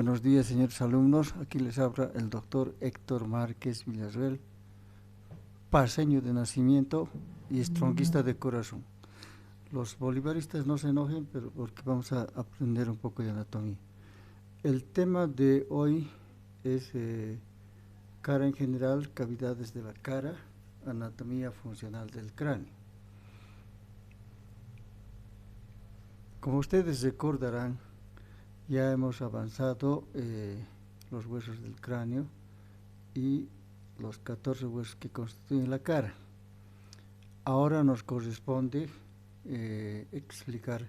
Buenos días, señores alumnos. Aquí les habla el doctor Héctor Márquez Villarreal, paseño de nacimiento y estronguista de corazón. Los bolivaristas no se enojen, pero porque vamos a aprender un poco de anatomía. El tema de hoy es cara en general, cavidades de la cara, anatomía funcional del cráneo. Como ustedes recordarán, ya hemos avanzado los huesos del cráneo y los 14 huesos que constituyen la cara. Ahora nos corresponde explicar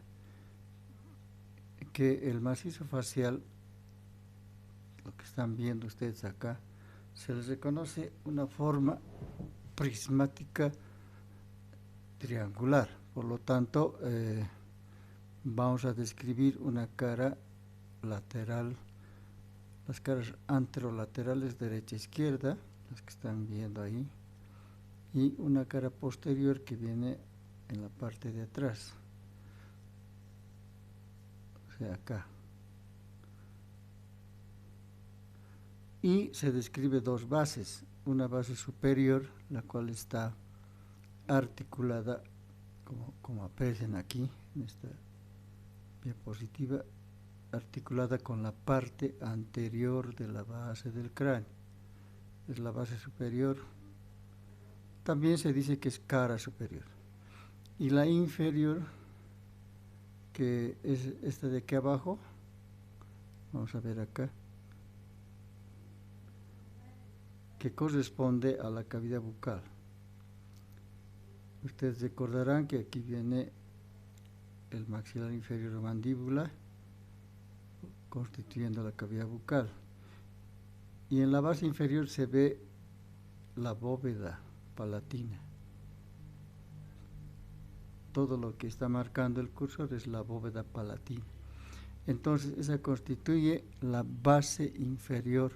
que el macizo facial, lo que están viendo ustedes acá, se les reconoce una forma prismática triangular. Por lo tanto, vamos a describir una cara lateral, las caras anterolaterales derecha e izquierda, las que están viendo ahí, y una cara posterior que viene en la parte de atrás, o sea, acá. Y se describe dos bases, una base superior, la cual está articulada, como aprecian aquí, en esta diapositiva, articulada con la parte anterior de la base del cráneo. Es la base superior. También se dice que es cara superior. Y la inferior, que es esta de aquí abajo, vamos a ver acá, que corresponde a la cavidad bucal. Ustedes recordarán que aquí viene el maxilar inferior o mandíbula, constituyendo la cavidad bucal. Y en la base inferior se ve la bóveda palatina. Todo lo que está marcando el cursor es la bóveda palatina. Entonces, esa constituye la base inferior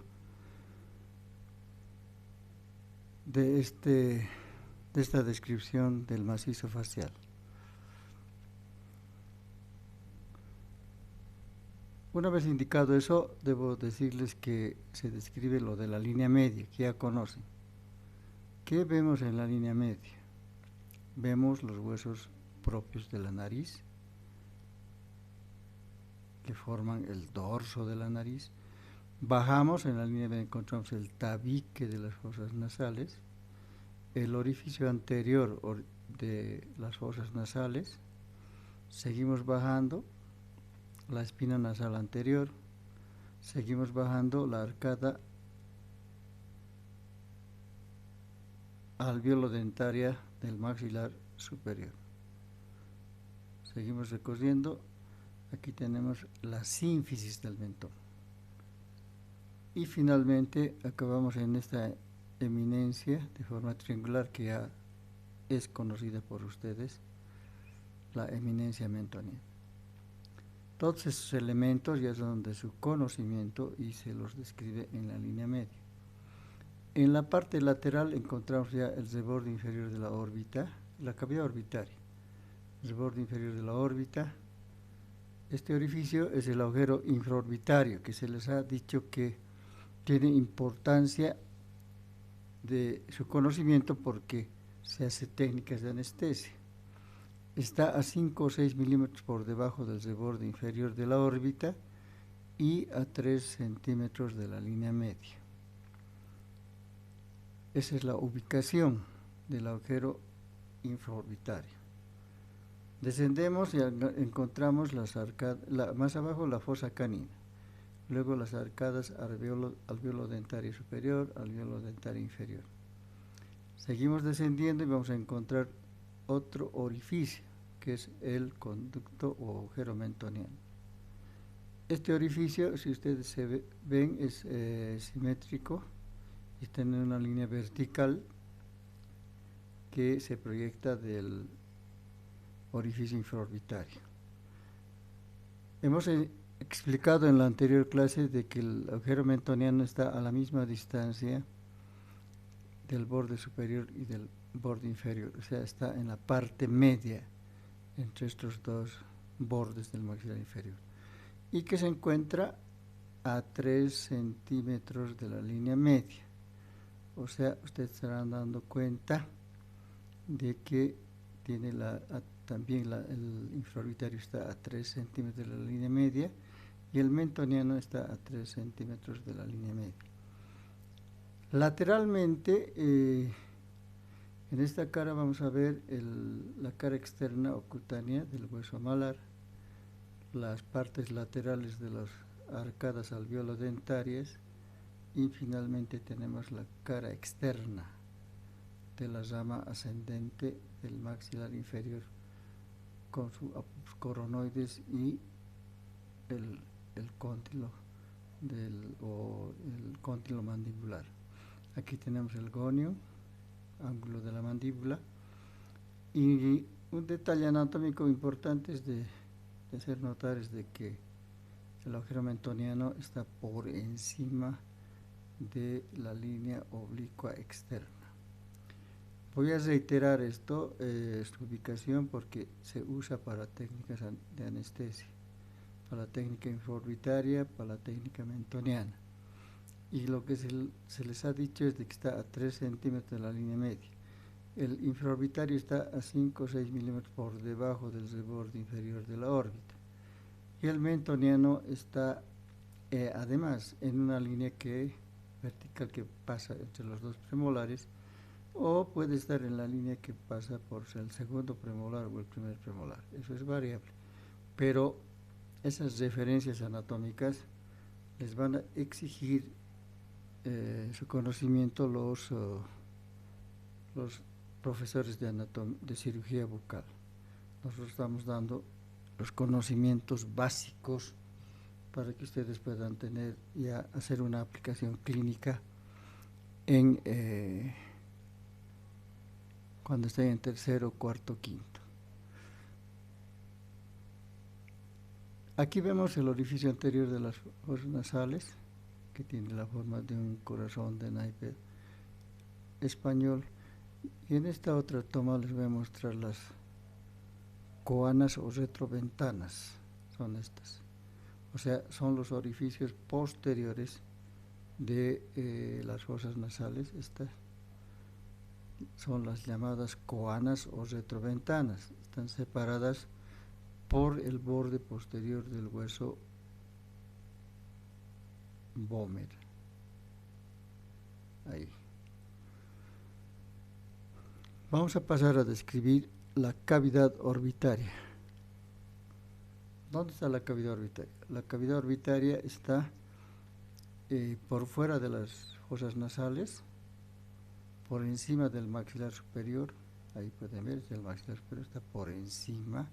de esta descripción del macizo facial. Una vez indicado eso, debo decirles que se describe lo de la línea media, que ya conocen. ¿Qué vemos en la línea media? Vemos los huesos propios de la nariz, que forman el dorso de la nariz. Bajamos en la línea media, encontramos el tabique de las fosas nasales, el orificio anterior de las fosas nasales. Seguimos bajando la espina nasal anterior, seguimos bajando la arcada alveolo-dentaria del maxilar superior. Seguimos recorriendo, aquí tenemos la sínfisis del mentón. Y finalmente acabamos en esta eminencia de forma triangular que ya es conocida por ustedes, la eminencia mentoniana. Todos esos elementos ya son de su conocimiento y se los describe en la línea media. En la parte lateral encontramos ya el reborde inferior de la órbita, la cavidad orbitaria, el reborde inferior de la órbita. Este orificio es el agujero infraorbitario, que se les ha dicho que tiene importancia de su conocimiento porque se hace técnicas de anestesia. Está a 5 o 6 milímetros por debajo del reborde inferior de la órbita y a 3 centímetros de la línea media. Esa es la ubicación del agujero infraorbitario. Descendemos y encontramos más abajo la fosa canina, luego las arcadas alveolo-dentaria superior, alveolo-dentaria inferior. Seguimos descendiendo y vamos a encontrar otro orificio, que es el conducto o agujero mentoniano. Este orificio, si ustedes ven, es simétrico y tiene una línea vertical que se proyecta del orificio infraorbitario. Hemos explicado en la anterior clase de que el agujero mentoniano está a la misma distancia del borde superior y del borde inferior, o sea, está en la parte media entre estos dos bordes del maxilar inferior, y que se encuentra a 3 centímetros de la línea media. O sea, ustedes estarán dando cuenta de que tiene también el infraorbitario está a 3 centímetros de la línea media y el mentoniano está a 3 centímetros de la línea media. Lateralmente, en esta cara vamos a ver la cara externa o cutánea del hueso malar, las partes laterales de las arcadas alveolo-dentarias y finalmente tenemos la cara externa de la rama ascendente del maxilar inferior con sus coronoides y el cóndilo el cóndilo mandibular. Aquí tenemos el gonio, ángulo de la mandíbula, y un detalle anatómico importante es de hacer notar es de que el agujero mentoniano está por encima de la línea oblicua externa. Voy a reiterar esto, su ubicación, porque se usa para técnicas de anestesia, para la técnica infraorbitaria, para la técnica mentoniana. Y lo que se les ha dicho es de que está a 3 centímetros de la línea media. El infraorbitario está a 5 o 6 milímetros por debajo del reborde inferior de la órbita. Y el mentoniano está además en una línea vertical que pasa entre los dos premolares, o puede estar en la línea que pasa por el segundo premolar o el primer premolar. Eso es variable. Pero esas referencias anatómicas les van a exigir su conocimiento los profesores de cirugía bucal. Nosotros estamos dando los conocimientos básicos para que ustedes puedan tener ya hacer una aplicación clínica cuando estén en tercero, cuarto, quinto. Aquí vemos el orificio anterior de las fosas nasales, que tiene la forma de un corazón de naipe español. Y en esta otra toma les voy a mostrar las coanas o retroventanas, son estas. O sea, son los orificios posteriores de las fosas nasales. Estas son las llamadas coanas o retroventanas. Están separadas por el borde posterior del hueso vómer. Ahí. Vamos a pasar a describir la cavidad orbitaria. ¿Dónde está la cavidad orbitaria? La cavidad orbitaria está por fuera de las fosas nasales, por encima del maxilar superior. Ahí pueden ver, el maxilar superior está por encima,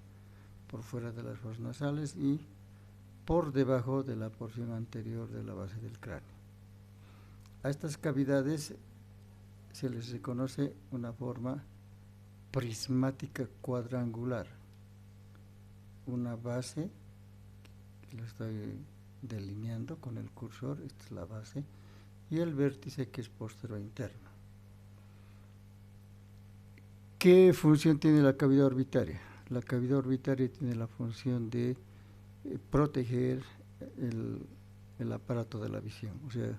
por fuera de las fosas nasales y por debajo de la porción anterior de la base del cráneo. A estas cavidades se les reconoce una forma prismática cuadrangular, una base que lo estoy delineando con el cursor, esta es la base, y el vértice que es postero interno. ¿Qué función tiene la cavidad orbitaria? La cavidad orbitaria tiene la función de proteger el aparato de la visión, o sea,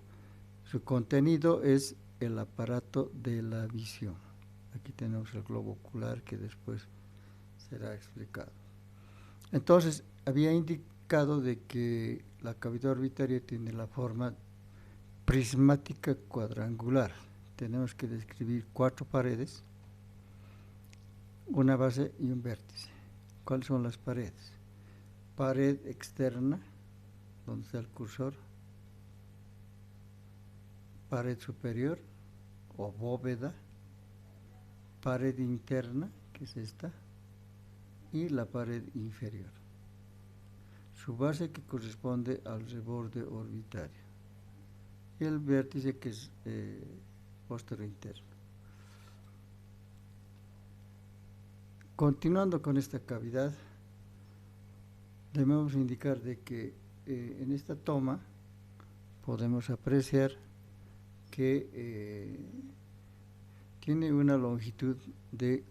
su contenido es el aparato de la visión. Aquí tenemos el globo ocular que después será explicado. Entonces, había indicado de que la cavidad orbitaria tiene la forma prismática cuadrangular. Tenemos que describir 4 paredes, una base y un vértice. ¿Cuáles son las paredes? Pared externa, donde está el cursor, pared superior o bóveda, pared interna, que es esta, y la pared inferior. Su base que corresponde al reborde orbitario y el vértice que es postero interno. Continuando con esta cavidad, debemos indicar de que en esta toma podemos apreciar que tiene una longitud de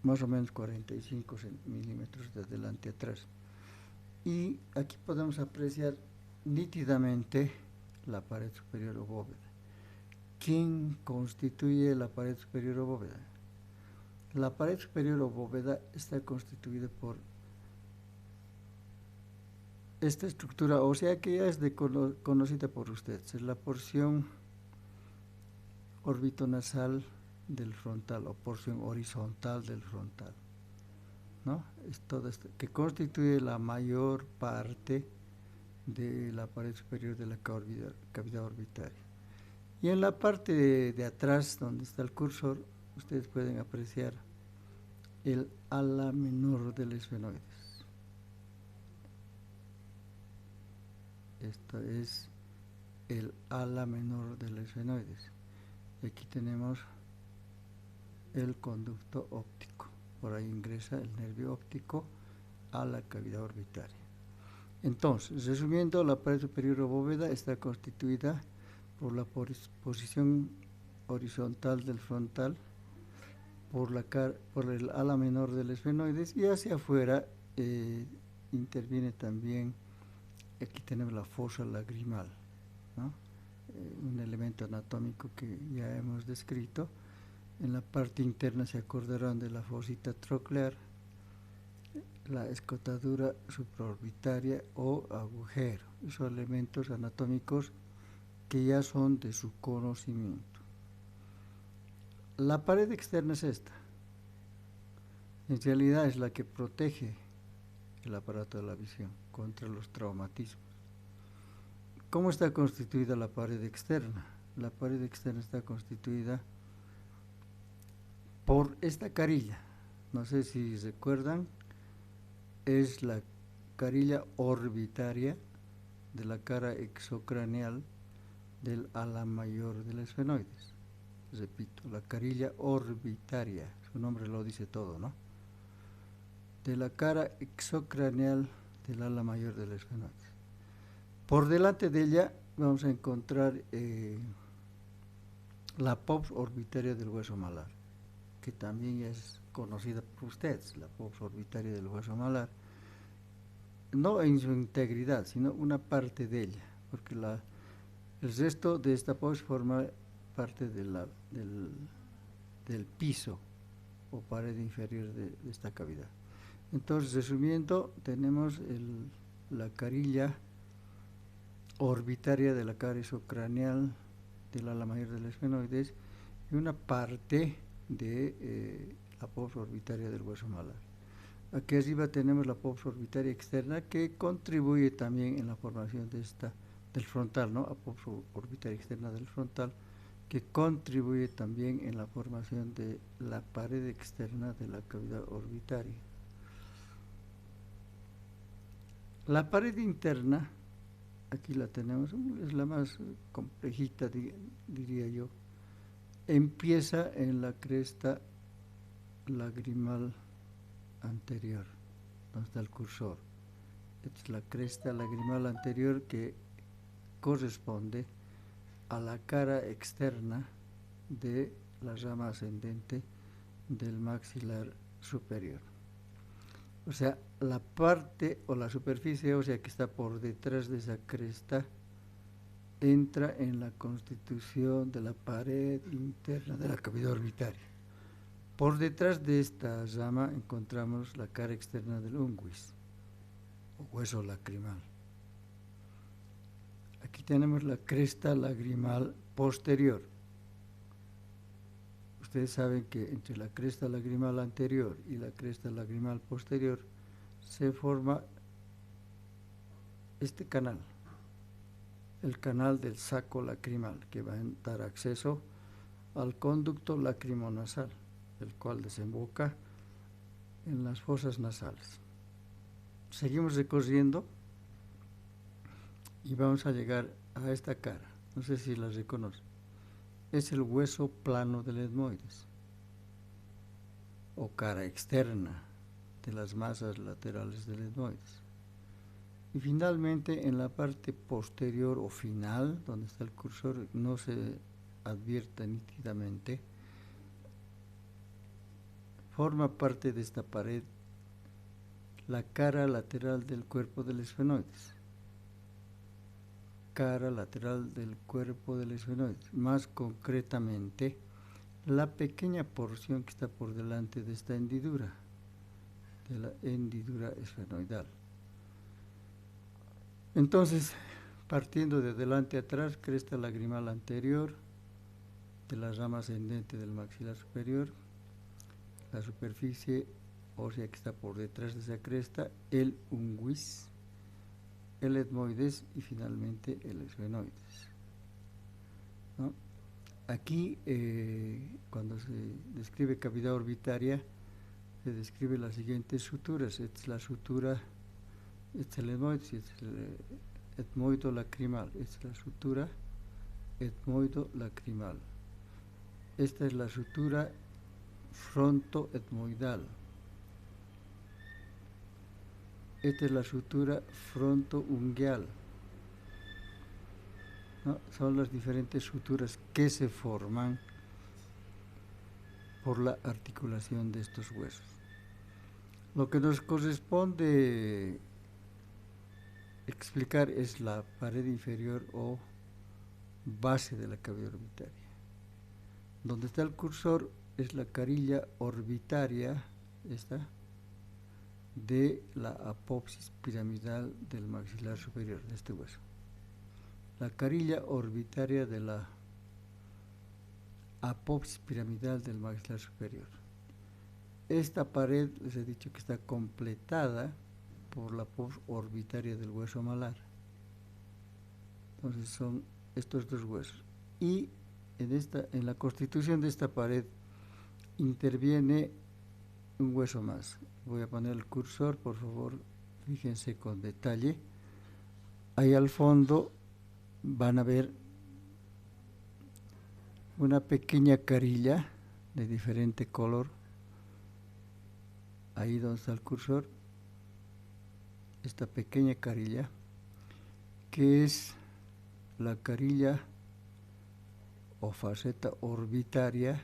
más o menos 45 milímetros de adelante a atrás. Y aquí podemos apreciar nítidamente la pared superior o bóveda. ¿Quién constituye la pared superior o bóveda? La pared superior o bóveda está constituida por esta estructura ósea que ya es conocida por ustedes, es la porción orbitonasal del frontal o porción horizontal del frontal, ¿no? Es todo esto que constituye la mayor parte de la pared superior de la cavidad orbitaria. Y en la parte de atrás, donde está el cursor, ustedes pueden apreciar el ala menor del esfenoides. Esto es el ala menor del esfenoides. Aquí tenemos el conducto óptico. Por ahí ingresa el nervio óptico a la cavidad orbitaria. Entonces, resumiendo, la pared superior o bóveda está constituida por la posición horizontal del frontal, por el ala menor del esfenoides, y hacia afuera interviene también, aquí tenemos la fosa lagrimal, ¿no? Un elemento anatómico que ya hemos descrito. En la parte interna se acordarán de la fosita troclear, la escotadura supraorbitaria o agujero. Son elementos anatómicos que ya son de su conocimiento. La pared externa es esta. En realidad es la que protege el aparato de la visión contra los traumatismos. ¿Cómo está constituida la pared externa? La pared externa está constituida por esta carilla. No sé si recuerdan, es la carilla orbitaria de la cara exocraneal del ala mayor del esfenoides. Repito, la carilla orbitaria, su nombre lo dice todo, ¿no? De la cara exocraneal del ala mayor del esfenoides. Por delante de ella vamos a encontrar la pops orbitaria del hueso malar, que también es conocida por ustedes, la pops orbitaria del hueso malar, no en su integridad, sino una parte de ella, porque el resto de esta pops forma parte del piso o pared inferior de esta cavidad. Entonces, resumiendo, tenemos la carilla orbitaria de la cara isocraneal del ala mayor del esfenoides y una parte de la pops orbitaria del hueso malar. Aquí arriba tenemos la pops orbitaria externa que contribuye también en la formación del frontal, ¿no? La pops orbitaria externa del frontal, que contribuye también en la formación de la pared externa de la cavidad orbitaria. La pared interna, aquí la tenemos, es la más complejita, diría yo. Empieza en la cresta lagrimal anterior, donde está el cursor. Esta es la cresta lagrimal anterior que corresponde a la cara externa de la rama ascendente del maxilar superior. O sea, la parte o la superficie ósea que está por detrás de esa cresta entra en la constitución de la pared interna de la cavidad orbitaria. Por detrás de esta rama encontramos la cara externa del unguis, o hueso lacrimal. Aquí tenemos la cresta lagrimal posterior. Ustedes saben que entre la cresta lagrimal anterior y la cresta lagrimal posterior se forma este canal, el canal del saco lacrimal, que va a dar acceso al conducto lacrimonasal, el cual desemboca en las fosas nasales. Seguimos recorriendo y vamos a llegar a esta cara, no sé si la reconocen. Es el hueso plano del etmoides, o cara externa de las masas laterales del etmoides. Y finalmente, en la parte posterior o final, donde está el cursor, no se advierte nítidamente, forma parte de esta pared la cara lateral del cuerpo del esfenoides. cara lateral del cuerpo del esfenoides, más concretamente la pequeña porción que está por delante de esta hendidura, de la hendidura esfenoidal. Entonces, partiendo de delante a atrás, cresta lagrimal anterior, de la rama ascendente del maxilar superior, la superficie ósea que está por detrás de esa cresta, el unguis, el etmoides y finalmente el esfenoides, ¿no? Aquí, cuando se describe cavidad orbitaria, se describe las siguientes suturas. Esta es la sutura, este es el etmoides y este es el etmoidolacrimal. Esta es la sutura etmoidolacrimal. Esta es la sutura frontoetmoidal. Esta es la sutura frontoungueal, ¿no? Son las diferentes suturas que se forman por la articulación de estos huesos. Lo que nos corresponde explicar es la pared inferior o base de la cavidad orbitaria. Donde está el cursor es la carilla orbitaria, esta, de la apopsis piramidal del maxilar superior, de este hueso. La carilla orbitaria de la apopsis piramidal del maxilar superior. Esta pared, les he dicho que está completada por la apopsis orbitaria del hueso malar. Entonces son estos dos huesos. Y en la constitución de esta pared interviene un hueso más. Voy a poner el cursor, por favor, fíjense con detalle. Ahí al fondo van a ver una pequeña carilla de diferente color. Ahí donde está el cursor, esta pequeña carilla, que es la carilla o faceta orbitaria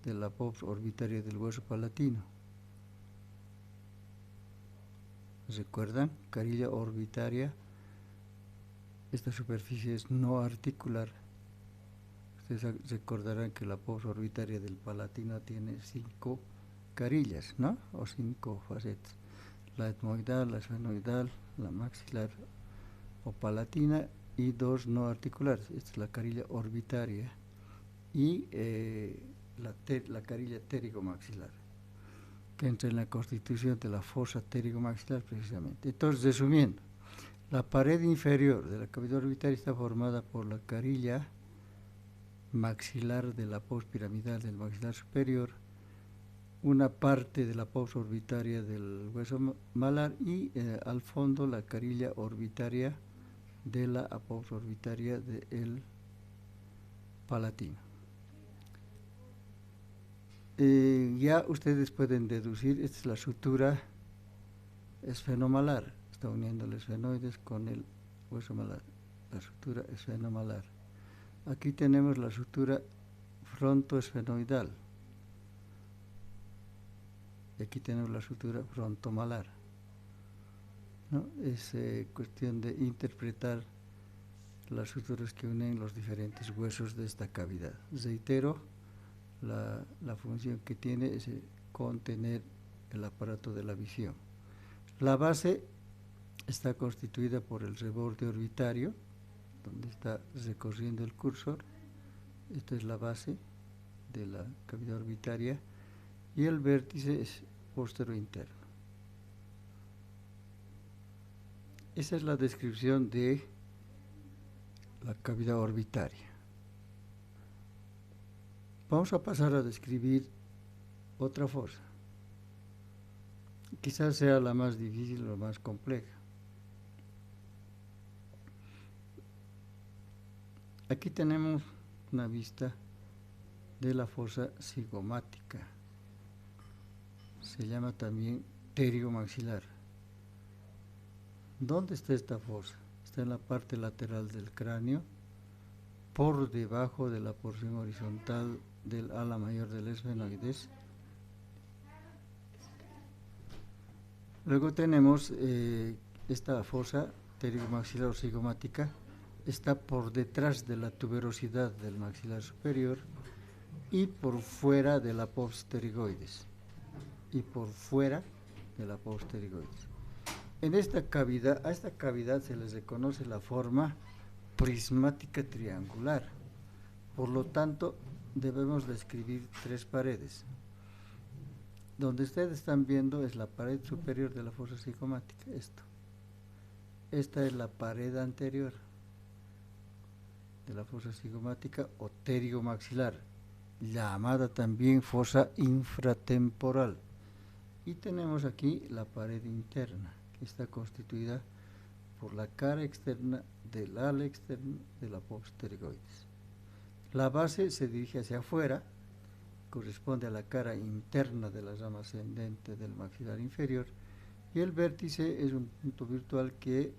de la apopsis orbitaria del hueso palatino. ¿Recuerdan? Carilla orbitaria. Esta superficie es no articular. Ustedes recordarán que la apopsis orbitaria del palatino tiene 5 carillas, ¿no? O 5 facetas. La etmoidal, la esfenoidal, la maxilar o palatina y 2 no articulares. Esta es la carilla orbitaria y la carilla pterigomaxilar, que entra en la constitución de la fosa pterigomaxilar precisamente. Entonces, resumiendo, la pared inferior de la cavidad orbitaria está formada por la carilla maxilar de la apopsis piramidal del maxilar superior, una parte de la apopsis orbitaria del hueso malar y al fondo la carilla orbitaria de la apopsis orbitaria del palatino. Ya ustedes pueden deducir, esta es la sutura esfenomalar, está uniendo el esfenoides con el hueso malar, la sutura esfenomalar. Aquí tenemos la sutura frontoesfenoidal. Y aquí tenemos la sutura frontomalar, ¿no? Es cuestión de interpretar las suturas que unen los diferentes huesos de esta cavidad. Reitero, la función que tiene es contener el aparato de la visión. La base está constituida por el reborde orbitario, donde está recorriendo el cursor. Esta es la base de la cavidad orbitaria y el vértice es postero interno. Esa es la descripción de la cavidad orbitaria. Vamos a pasar a describir otra fosa. Quizás sea la más difícil o más compleja. Aquí tenemos una vista de la fosa cigomática. Se llama también pterigomaxilar. ¿Dónde está esta fosa? Está en la parte lateral del cráneo, por debajo de la porción horizontal del ala mayor del esfenoides. Luego tenemos esta fosa pterigomaxilar o cigomática, está por detrás de la tuberosidad del maxilar superior y por fuera de la pons pterygoides. En esta cavidad, a esta cavidad se les reconoce la forma prismática triangular. Por lo tanto, debemos describir tres paredes. Donde ustedes están viendo es la pared superior de la fosa cigomática, esto. Esta es la pared anterior de la fosa cigomática o pterigomaxilar, llamada también fosa infratemporal. Y tenemos aquí la pared interna, que está constituida por la cara externa del ala externa de la pons pterygoides. La base se dirige hacia afuera, corresponde a la cara interna de la rama ascendente del maxilar inferior, y el vértice es un punto virtual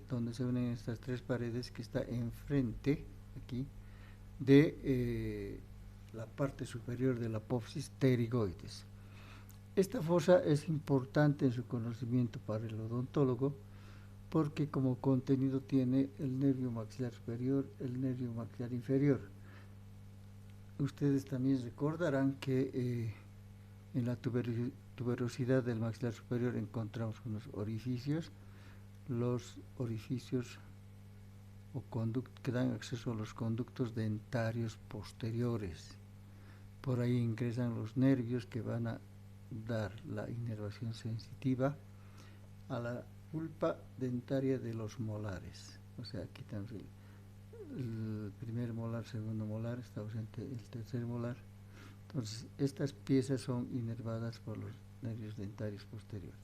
donde se unen estas tres paredes, que está enfrente, aquí, de la parte superior de la apófisis pterygoides. Esta fosa es importante en su conocimiento para el odontólogo, porque como contenido tiene el nervio maxilar superior, el nervio maxilar inferior. Ustedes también recordarán que en la tuberosidad del maxilar superior encontramos unos orificios, los orificios o que dan acceso a los conductos dentarios posteriores. Por ahí ingresan los nervios que van a dar la inervación sensitiva a la pulpa dentaria de los molares. O sea, aquí tenemos el primer molar, segundo molar, está ausente el tercer molar. Entonces, estas piezas son inervadas por los nervios dentarios posteriores.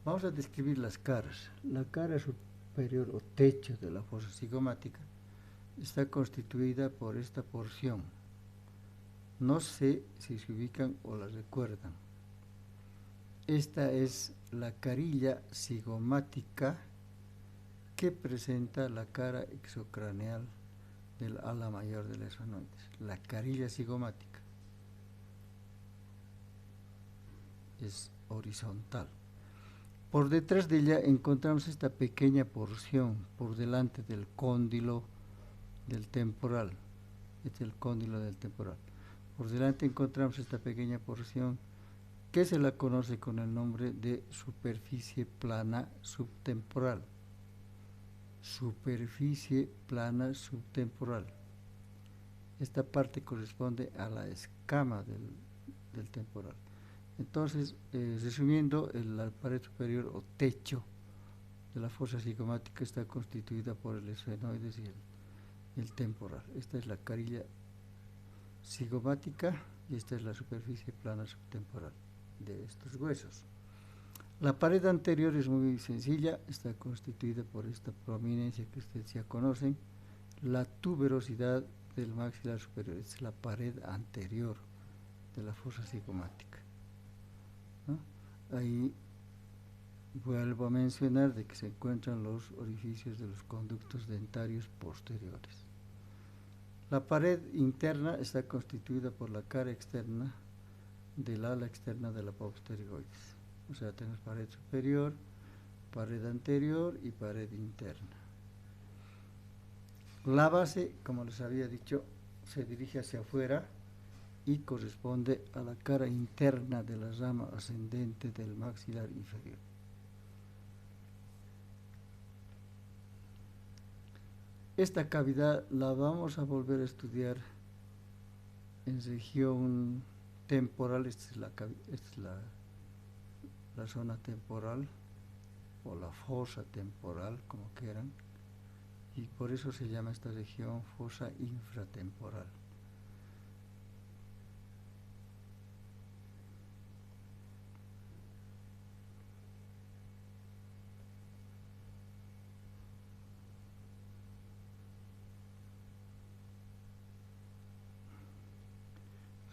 Vamos a describir las caras. La cara superior o techo de la fosa cigomática está constituida por esta porción. No sé si se ubican o la recuerdan. Esta es la carilla cigomática que presenta la cara exocraneal del ala mayor del esfenoides. La carilla cigomática es horizontal. Por detrás de ella encontramos esta pequeña porción por delante del cóndilo del temporal. Este es el cóndilo del temporal. Por delante encontramos esta pequeña porción que se la conoce con el nombre de superficie plana subtemporal. Superficie plana subtemporal. Esta parte corresponde a la escama del temporal. Entonces, resumiendo, la pared superior o techo de la fosa cigomática está constituida por el esfenoides y el temporal. Esta es la carilla cigomática y esta es la superficie plana subtemporal de estos huesos. La pared anterior es muy sencilla, está constituida por esta prominencia que ustedes ya conocen, la tuberosidad del maxilar superior. Esta es la pared anterior de la fosa cigomática, ¿no? Ahí vuelvo a mencionar de que se encuentran los orificios de los conductos dentarios posteriores. La pared interna está constituida por la cara externa del ala externa de la pons pterygoides. O sea, tenemos pared superior, pared anterior y pared interna. La base, como les había dicho, se dirige hacia afuera y corresponde a la cara interna de la rama ascendente del maxilar inferior. Esta cavidad la vamos a volver a estudiar en región temporal. Esta es la zona temporal o la fosa temporal, como quieran, y por eso se llama esta región fosa infratemporal.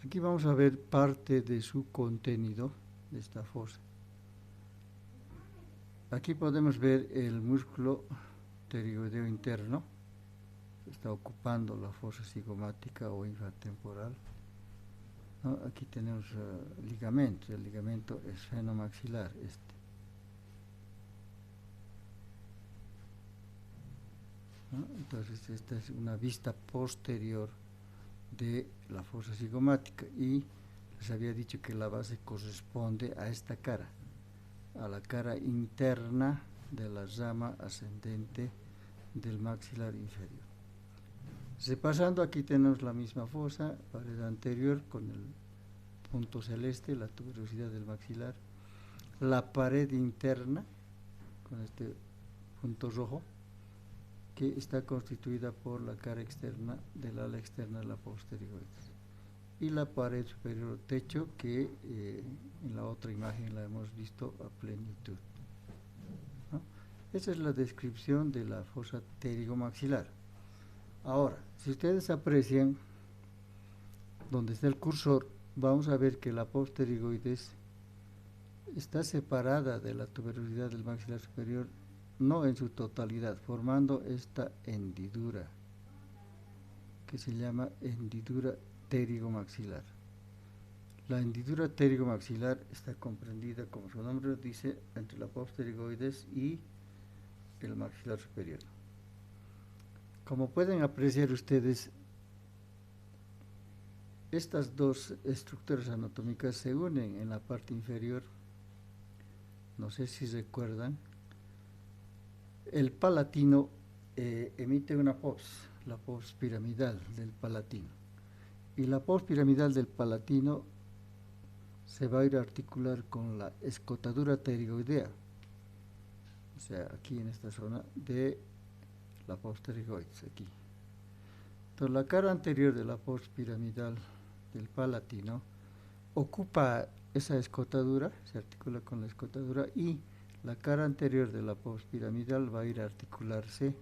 Aquí vamos a ver parte de su contenido de esta fosa. Aquí podemos ver el músculo pterigoideo interno, que está ocupando la fosa cigomática o infratemporal, ¿no? Aquí tenemos ligamentos, el ligamento esfenomaxilar, ¿no? Entonces esta es una vista posterior de la fosa cigomática y les había dicho que la base corresponde a esta cara, a la cara interna de la rama ascendente del maxilar inferior. Repasando, aquí tenemos la misma fosa, pared anterior con el punto celeste, la tuberosidad del maxilar, la pared interna con este punto rojo, que está constituida por la cara externa del ala externa de la pterigioides, y la pared superior o techo, que en la otra imagen la hemos visto a plenitud, ¿no? Esa es la descripción de la fosa pterigomaxilar. Ahora, si ustedes aprecian donde está el cursor, vamos a ver que la pterigoides está separada de la tuberosidad del maxilar superior, no en su totalidad, formando esta hendidura que se llama hendidura pterigomaxilar. La hendidura pterigomaxilar está comprendida, como su nombre lo dice, entre la pterigoides y el maxilar superior. Como pueden apreciar ustedes, estas dos estructuras anatómicas se unen en la parte inferior. No sé si recuerdan, el palatino emite una pos, la pos piramidal del palatino, y la pos piramidal del palatino se va a ir a articular con la escotadura pterigoidea, o sea, aquí en esta zona de la pos pterigoides, aquí. Entonces, la cara anterior de la pos piramidal del palatino ocupa esa escotadura, se articula con la escotadura, y la cara anterior de la pos piramidal va a ir a articularse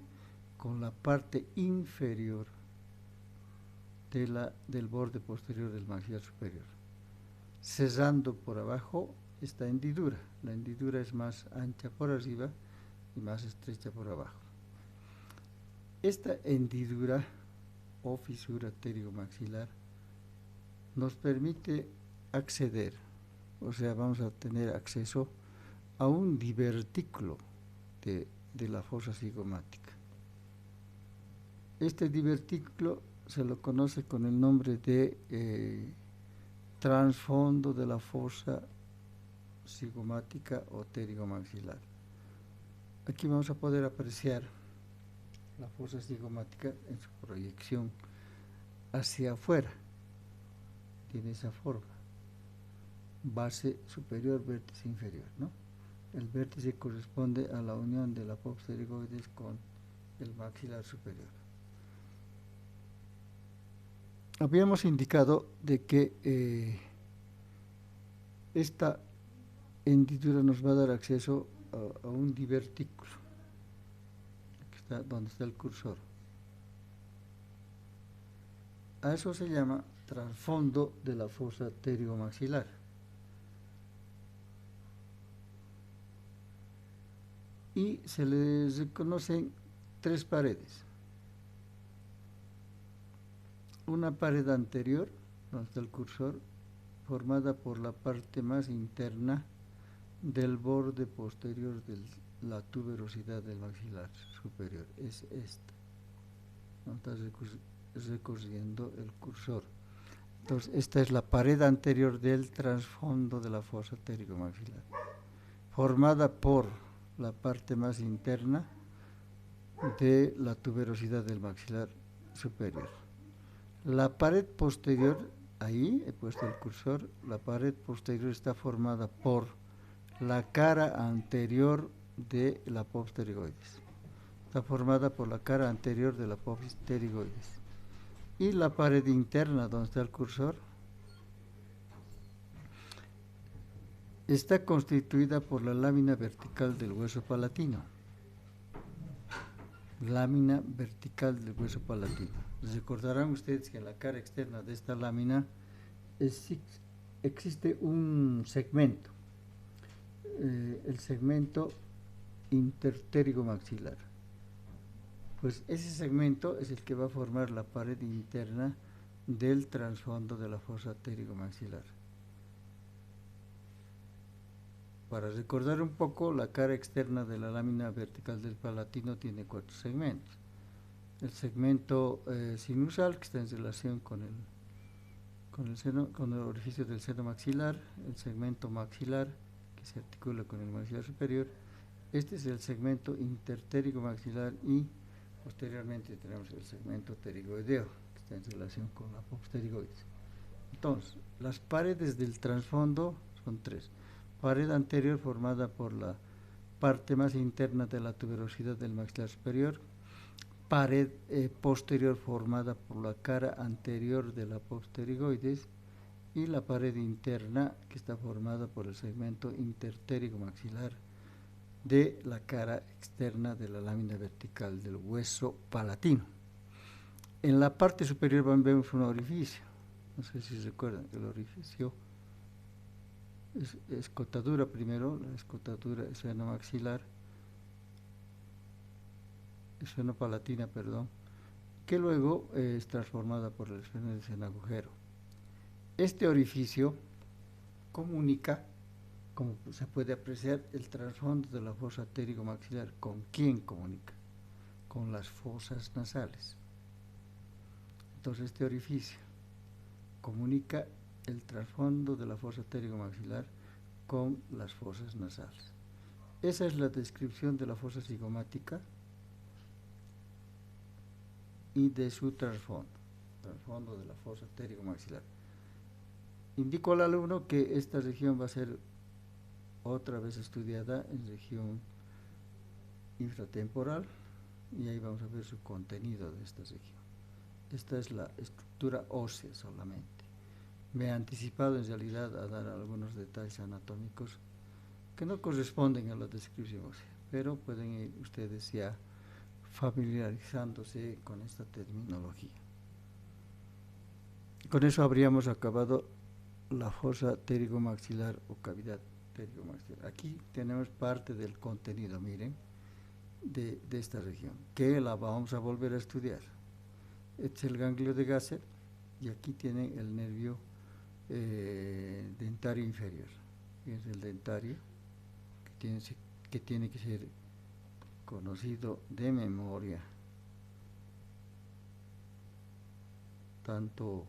con la parte inferior del borde posterior del maxilar superior, cerrando por abajo esta hendidura. La hendidura es más ancha por arriba y más estrecha por abajo. Esta hendidura o fisura pterigomaxilar nos permite acceder, o sea, vamos a tener acceso a un divertículo de la fosa cigomática. Este divertículo se lo conoce con el nombre de trasfondo de la fosa cigomática o pterigomaxilar. Aquí vamos a poder apreciar la fosa cigomática en su proyección hacia afuera. Tiene esa forma: base superior, vértice inferior, ¿no? El vértice corresponde a la unión de la pos pterigoides con el maxilar superior. Habíamos indicado de que esta hendidura nos va a dar acceso a un divertículo, donde está el cursor. A eso se llama trasfondo de la fosa pterigomaxilar. Y se les reconocen tres paredes. Una pared anterior, donde está el cursor, formada por la parte más interna del borde posterior de la tuberosidad del maxilar superior, es esta, ¿no? Está recorriendo el cursor. Entonces, esta es la pared anterior del trasfondo de la fosa pterigomaxilar, formada por la parte más interna de la tuberosidad del maxilar superior. La pared posterior, ahí he puesto el cursor, la pared posterior está formada por la cara anterior de la pos pterigoides. Está formada por la cara anterior de la pos pterigoides. Y la pared interna, donde está el cursor, está constituida por la lámina vertical del hueso palatino. Lámina vertical del hueso palatino. Recordarán ustedes que en la cara externa de esta lámina existe un segmento, el segmento interpterigomaxilar. Pues ese segmento es el que va a formar la pared interna del trasfondo de la fosa pterigomaxilar. Para recordar un poco, la cara externa de la lámina vertical del palatino tiene 4 segmentos. el segmento sinusal, que está en relación con el orificio del seno maxilar, el segmento maxilar, que se articula con el maxilar superior. Este es el segmento interptérico maxilar y posteriormente tenemos el segmento pterigoideo, que está en relación con la pterigioides. Entonces, las paredes del trasfondo son tres. Pared anterior formada por la parte más interna de la tuberosidad del maxilar superior, pared posterior formada por la cara anterior de la pterigoides y la pared interna que está formada por el segmento interptérico maxilar de la cara externa de la lámina vertical del hueso palatino. En la parte superior vemos un orificio, no sé si se recuerdan, el orificio es escotadura primero, la escotadura esfenomaxilar, esfenopalatina, perdón, que luego es transformada por el esfenoides en agujero. Este orificio comunica, como se puede apreciar, el trasfondo de la fosa pterigomaxilar. ¿Con quién comunica? Con las fosas nasales. Entonces este orificio comunica el trasfondo de la fosa pterigomaxilar con las fosas nasales. Esa es la descripción de la fosa cigomática y de su trasfondo de la fosa pterigomaxilar. Indico al alumno que esta región va a ser otra vez estudiada en región infratemporal y ahí vamos a ver su contenido de esta región. Esta es la estructura ósea solamente. Me he anticipado en realidad a dar algunos detalles anatómicos que no corresponden a la descripción ósea, pero pueden ir ustedes ya familiarizándose con esta terminología. Con eso habríamos acabado la fosa pterigomaxilar o cavidad pterigomaxilar. Aquí tenemos parte del contenido, miren, de esta región, que la vamos a volver a estudiar. Este es el ganglio de Gasser y aquí tienen el nervio dentario inferior. Es el dentario que tiene que ser conocido de memoria, tanto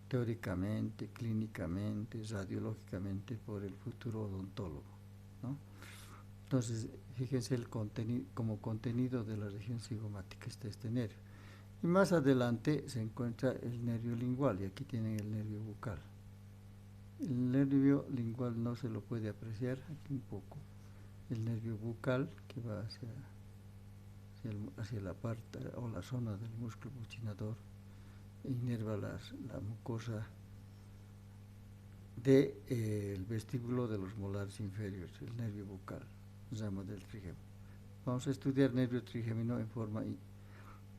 teóricamente, clínicamente, radiológicamente, por el futuro odontólogo, ¿no? Entonces, fíjense el contenido, como contenido de la región cigomática está este nervio. Y más adelante se encuentra el nervio lingual, y aquí tienen el nervio bucal. El nervio lingual no se lo puede apreciar, aquí un poco. El nervio bucal, que va hacia la parte o la zona del músculo buccinador, e inerva la mucosa del vestíbulo de los molares inferiores, el nervio bucal, rama del trigémino. Vamos a estudiar nervio trigémino en forma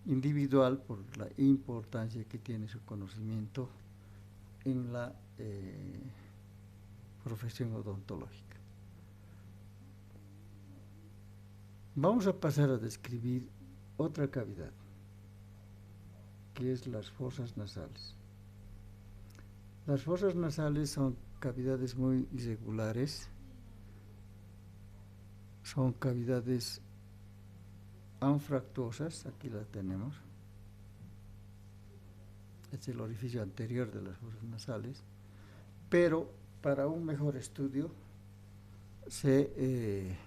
individual por la importancia que tiene su conocimiento en la profesión odontológica. Vamos a pasar a describir otra cavidad, que es las fosas nasales. Las fosas nasales son cavidades muy irregulares, son cavidades anfractuosas, aquí la tenemos, es el orificio anterior de las fosas nasales, pero para un mejor estudio se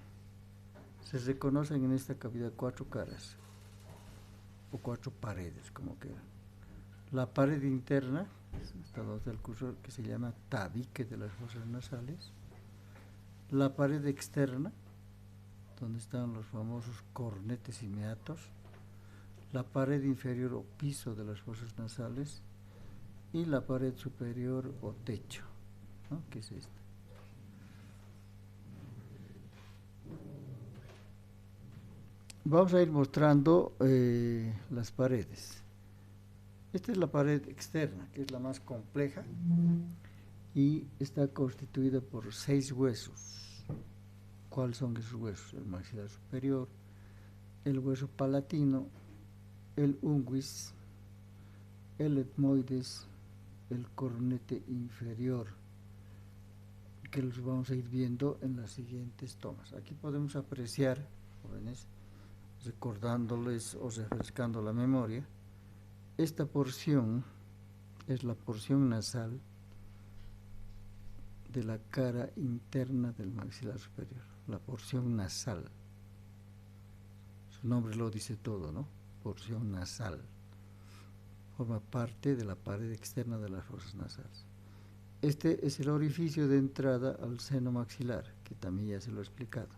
reconocen en esta cavidad cuatro caras, o cuatro paredes, como quieran. La pared interna, está donde el cursor, que se llama tabique de las fosas nasales. La pared externa, donde están los famosos cornetes y meatos. La pared inferior o piso de las fosas nasales. Y la pared superior o techo, ¿no?, que es esta. Vamos a ir mostrando las paredes. Esta es la pared externa, que es la más compleja y está constituida por 6 huesos. ¿Cuáles son esos huesos? El maxilar superior, el hueso palatino, el unguis, el etmoides, el cornete inferior, que los vamos a ir viendo en las siguientes tomas. Aquí podemos apreciar, jóvenes, recordándoles o refrescando la memoria, esta porción es la porción nasal de la cara interna del maxilar superior, la porción nasal. Su nombre lo dice todo, ¿no? Porción nasal. Forma parte de la pared externa de las fosas nasales. Este es el orificio de entrada al seno maxilar, que también ya se lo he explicado.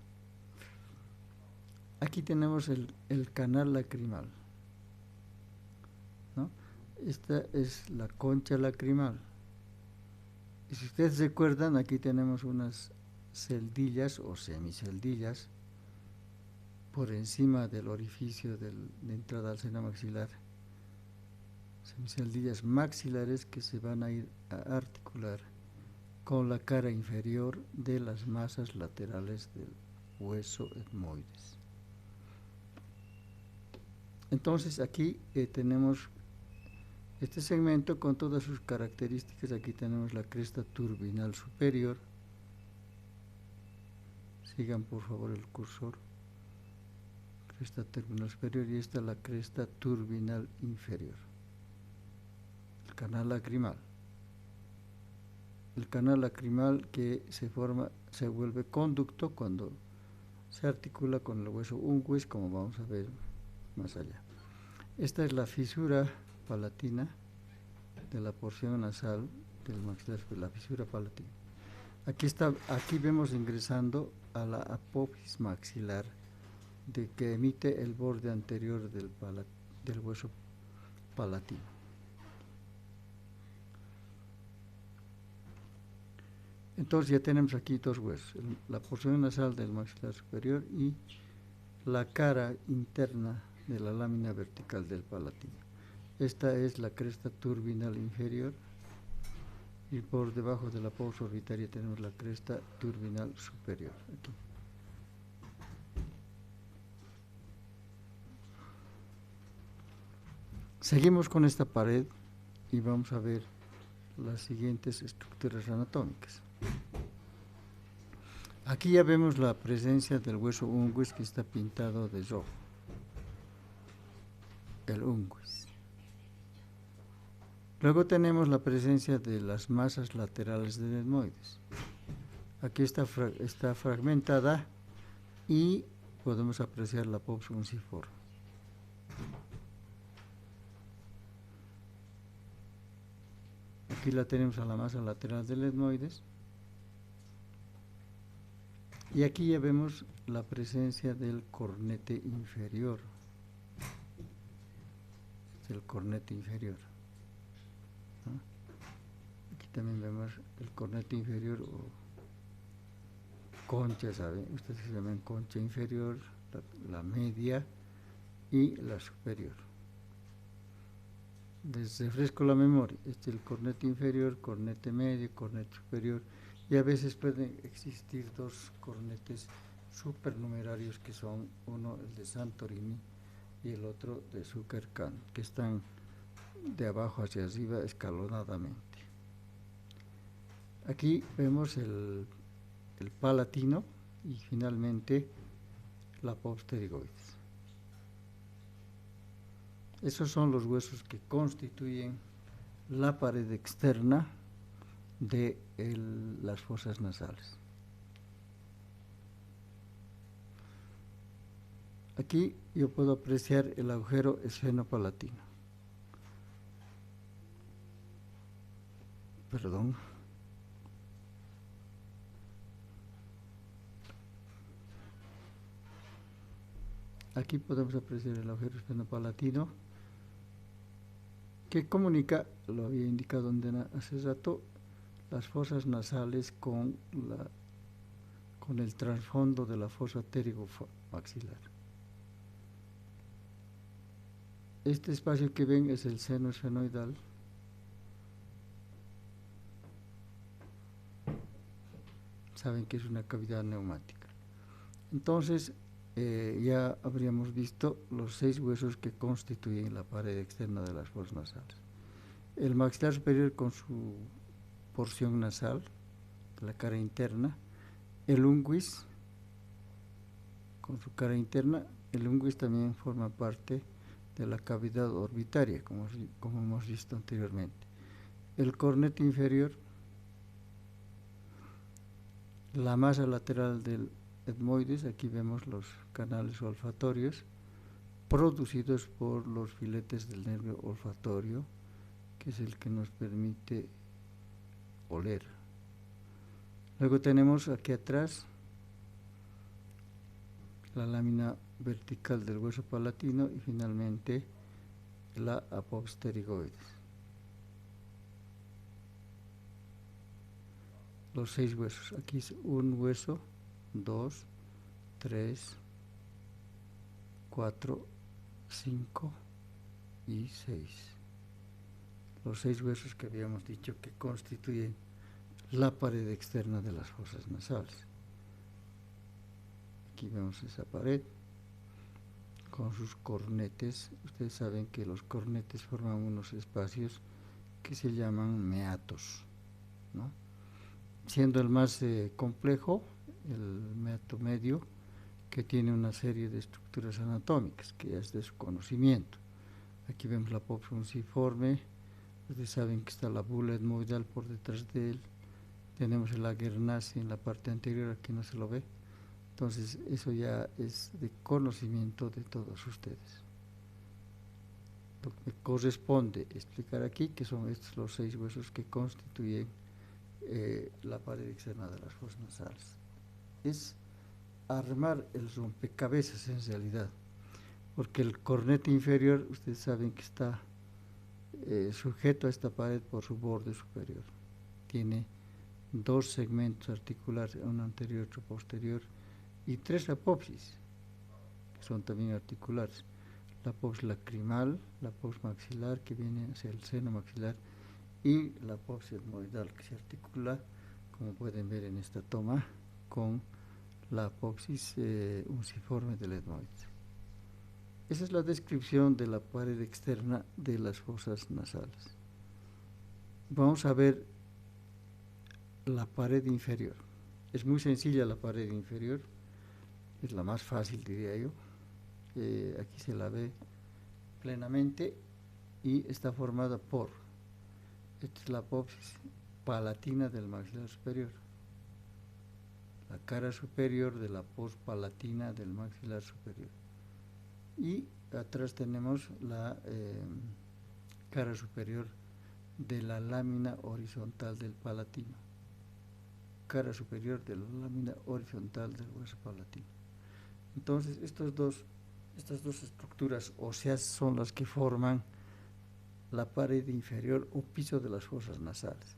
Aquí tenemos el canal lacrimal, ¿no? Esta es la concha lacrimal. Y si ustedes recuerdan, aquí tenemos unas celdillas o semiceldillas por encima del orificio de entrada al seno maxilar. Semiceldillas maxilares que se van a ir a articular con la cara inferior de las masas laterales del hueso etmoides. Entonces aquí tenemos este segmento con todas sus características. Aquí tenemos la cresta turbinal superior. Sigan por favor el cursor. Cresta turbinal superior, y esta es la cresta turbinal inferior. El canal lacrimal. El canal lacrimal que se vuelve conducto cuando se articula con el hueso unguis, como vamos a ver más allá. Esta es la fisura palatina de la porción nasal del maxilar, la fisura palatina. Aquí vemos ingresando a la apófisis maxilar que emite el borde anterior del hueso palatino. Entonces ya tenemos aquí dos huesos, la porción nasal del maxilar superior y la cara interna de la lámina vertical del palatino. Esta es la cresta turbinal inferior, y por debajo de la pausa orbitaria tenemos la cresta turbinal superior. Aquí. Seguimos con esta pared y vamos a ver las siguientes estructuras anatómicas. Aquí ya vemos la presencia del hueso unguis, que está pintado de rojo. El unguis. Luego tenemos la presencia de las masas laterales del etmoides. Aquí está fragmentada y podemos apreciar la pubis unciforme. Aquí la tenemos a la masa lateral del etmoides. Y aquí ya vemos la presencia del cornete inferior. El cornete inferior. ¿No? Aquí también vemos el cornete inferior o concha, ¿saben? Ustedes se llaman concha inferior, la media y la superior. Les refresco la memoria. Este es el cornete inferior, cornete medio, cornete superior. Y a veces pueden existir dos cornetes supernumerarios, que son uno el de Santorini y el otro de Zucker-Kahn, que están de abajo hacia arriba escalonadamente. Aquí vemos el palatino y finalmente la pubis pterigoides. Esos son los huesos que constituyen la pared externa de las fosas nasales. Aquí yo puedo apreciar el agujero esfenopalatino. Perdón. Aquí podemos apreciar el agujero esfenopalatino, que comunica, lo había indicado hace rato, las fosas nasales con el trasfondo de la fosa pterigomaxilar. Este espacio que ven es el seno esfenoidal. Saben que es una cavidad neumática. Entonces, ya habríamos visto los 6 huesos que constituyen la pared externa de las fosas nasales. El maxilar superior con su porción nasal, la cara interna, el unguis con su cara interna, el unguis también forma parte de la cavidad orbitaria, como hemos visto anteriormente. El cornete inferior, la masa lateral del etmoides, aquí vemos los canales olfatorios producidos por los filetes del nervio olfatorio, que es el que nos permite oler. Luego tenemos aquí atrás la lámina vertical del hueso palatino y finalmente la apófisis pterigoides. Los 6 huesos, aquí es un hueso, 2, 3, 4, 5 y 6. Los 6 huesos que habíamos dicho que constituyen la pared externa de las fosas nasales. Aquí vemos esa pared con sus cornetes. Ustedes saben que los cornetes forman unos espacios que se llaman meatos, ¿no? Siendo el más complejo el meato medio, que tiene una serie de estructuras anatómicas que es de su conocimiento. Aquí vemos la apófisis funciforme. Ustedes saben que está la bula etmoidal por detrás de él. Tenemos el agernacio en la parte anterior, aquí no se lo ve. Entonces eso ya es de conocimiento de todos ustedes. Lo que me corresponde explicar aquí que son estos los 6 huesos que constituyen la pared externa de las fosas nasales. Es armar el rompecabezas en realidad, porque el cornete inferior, ustedes saben que está sujeto a esta pared por su borde superior. Tiene 2 segmentos articulares, uno anterior y otro posterior, y 3 apófisis, que son también articulares. La apófisis lacrimal, la apófisis maxilar, que viene hacia el seno maxilar, y la apófisis etmoidal, que se articula, como pueden ver en esta toma, con la apófisis unciforme del etmoides. Esa es la descripción de la pared externa de las fosas nasales. Vamos a ver la pared inferior. Es muy sencilla la pared inferior, es la más fácil, diría yo. Aquí se la ve plenamente y está formada por, esta es la apófisis palatina del maxilar superior, la cara superior de la apófisis palatina del maxilar superior, y atrás tenemos la cara superior de la lámina horizontal del palatino, cara superior de la lámina horizontal del hueso palatino. Entonces estas dos estructuras óseas son las que forman la pared inferior o piso de las fosas nasales.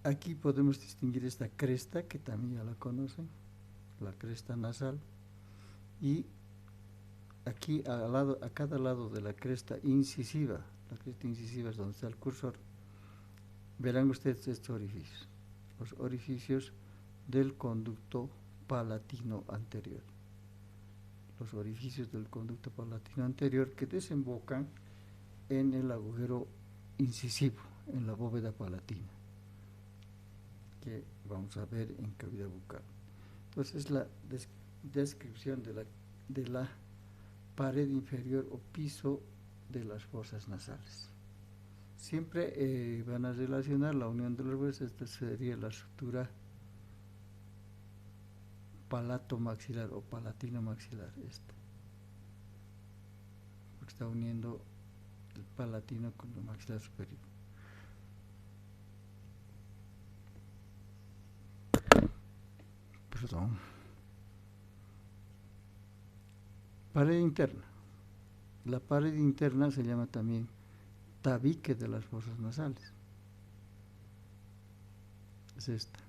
Aquí podemos distinguir esta cresta, que también ya la conocen, la cresta nasal, y aquí a cada lado de la cresta incisiva es donde está el cursor, verán ustedes estos orificios, los orificios del conducto palatino anterior. Los orificios del conducto palatino anterior que desembocan en el agujero incisivo, en la bóveda palatina, que vamos a ver en cavidad bucal. Entonces es la descripción de la pared inferior o piso de las fosas nasales. Siempre van a relacionar la unión de los huesos. Esta sería la sutura palato-maxilar o palatino-maxilar, porque está uniendo el palatino con el maxilar superior. Perdón. Pared interna. La pared interna se llama también tabique de las fosas nasales. Es esta.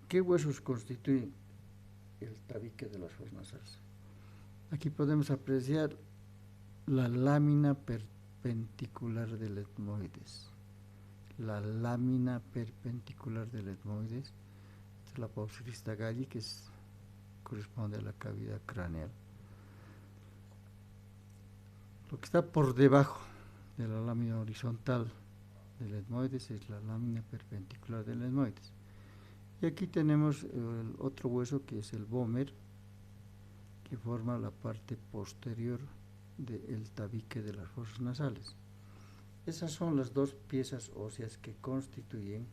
¿Qué huesos constituyen el tabique de las fosas nasales? Aquí podemos apreciar la lámina perpendicular del etmoides. La lámina perpendicular del etmoides, esta es la apófisis crista galli, que corresponde a la cavidad craneal. Lo que está por debajo de la lámina horizontal del etmoides es la lámina perpendicular del etmoides. Y aquí tenemos el otro hueso, que es el vómer, que forma la parte posterior del tabique de las fosas nasales. Esas son las dos piezas óseas que constituyen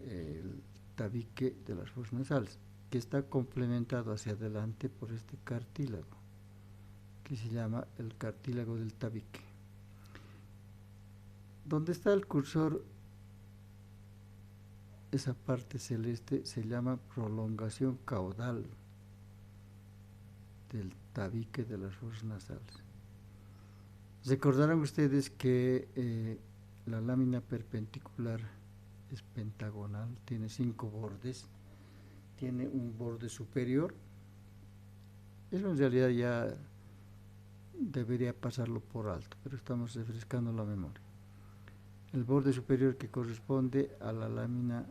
el tabique de las fosas nasales, que está complementado hacia adelante por este cartílago, que se llama el cartílago del tabique. Donde está el cursor, esa parte celeste se llama prolongación caudal del tabique de las fosas nasales. Recordarán ustedes que la lámina perpendicular es pentagonal, tiene 5 bordes, tiene un borde superior. Eso en realidad ya debería pasarlo por alto, pero estamos refrescando la memoria. El borde superior que corresponde a la lámina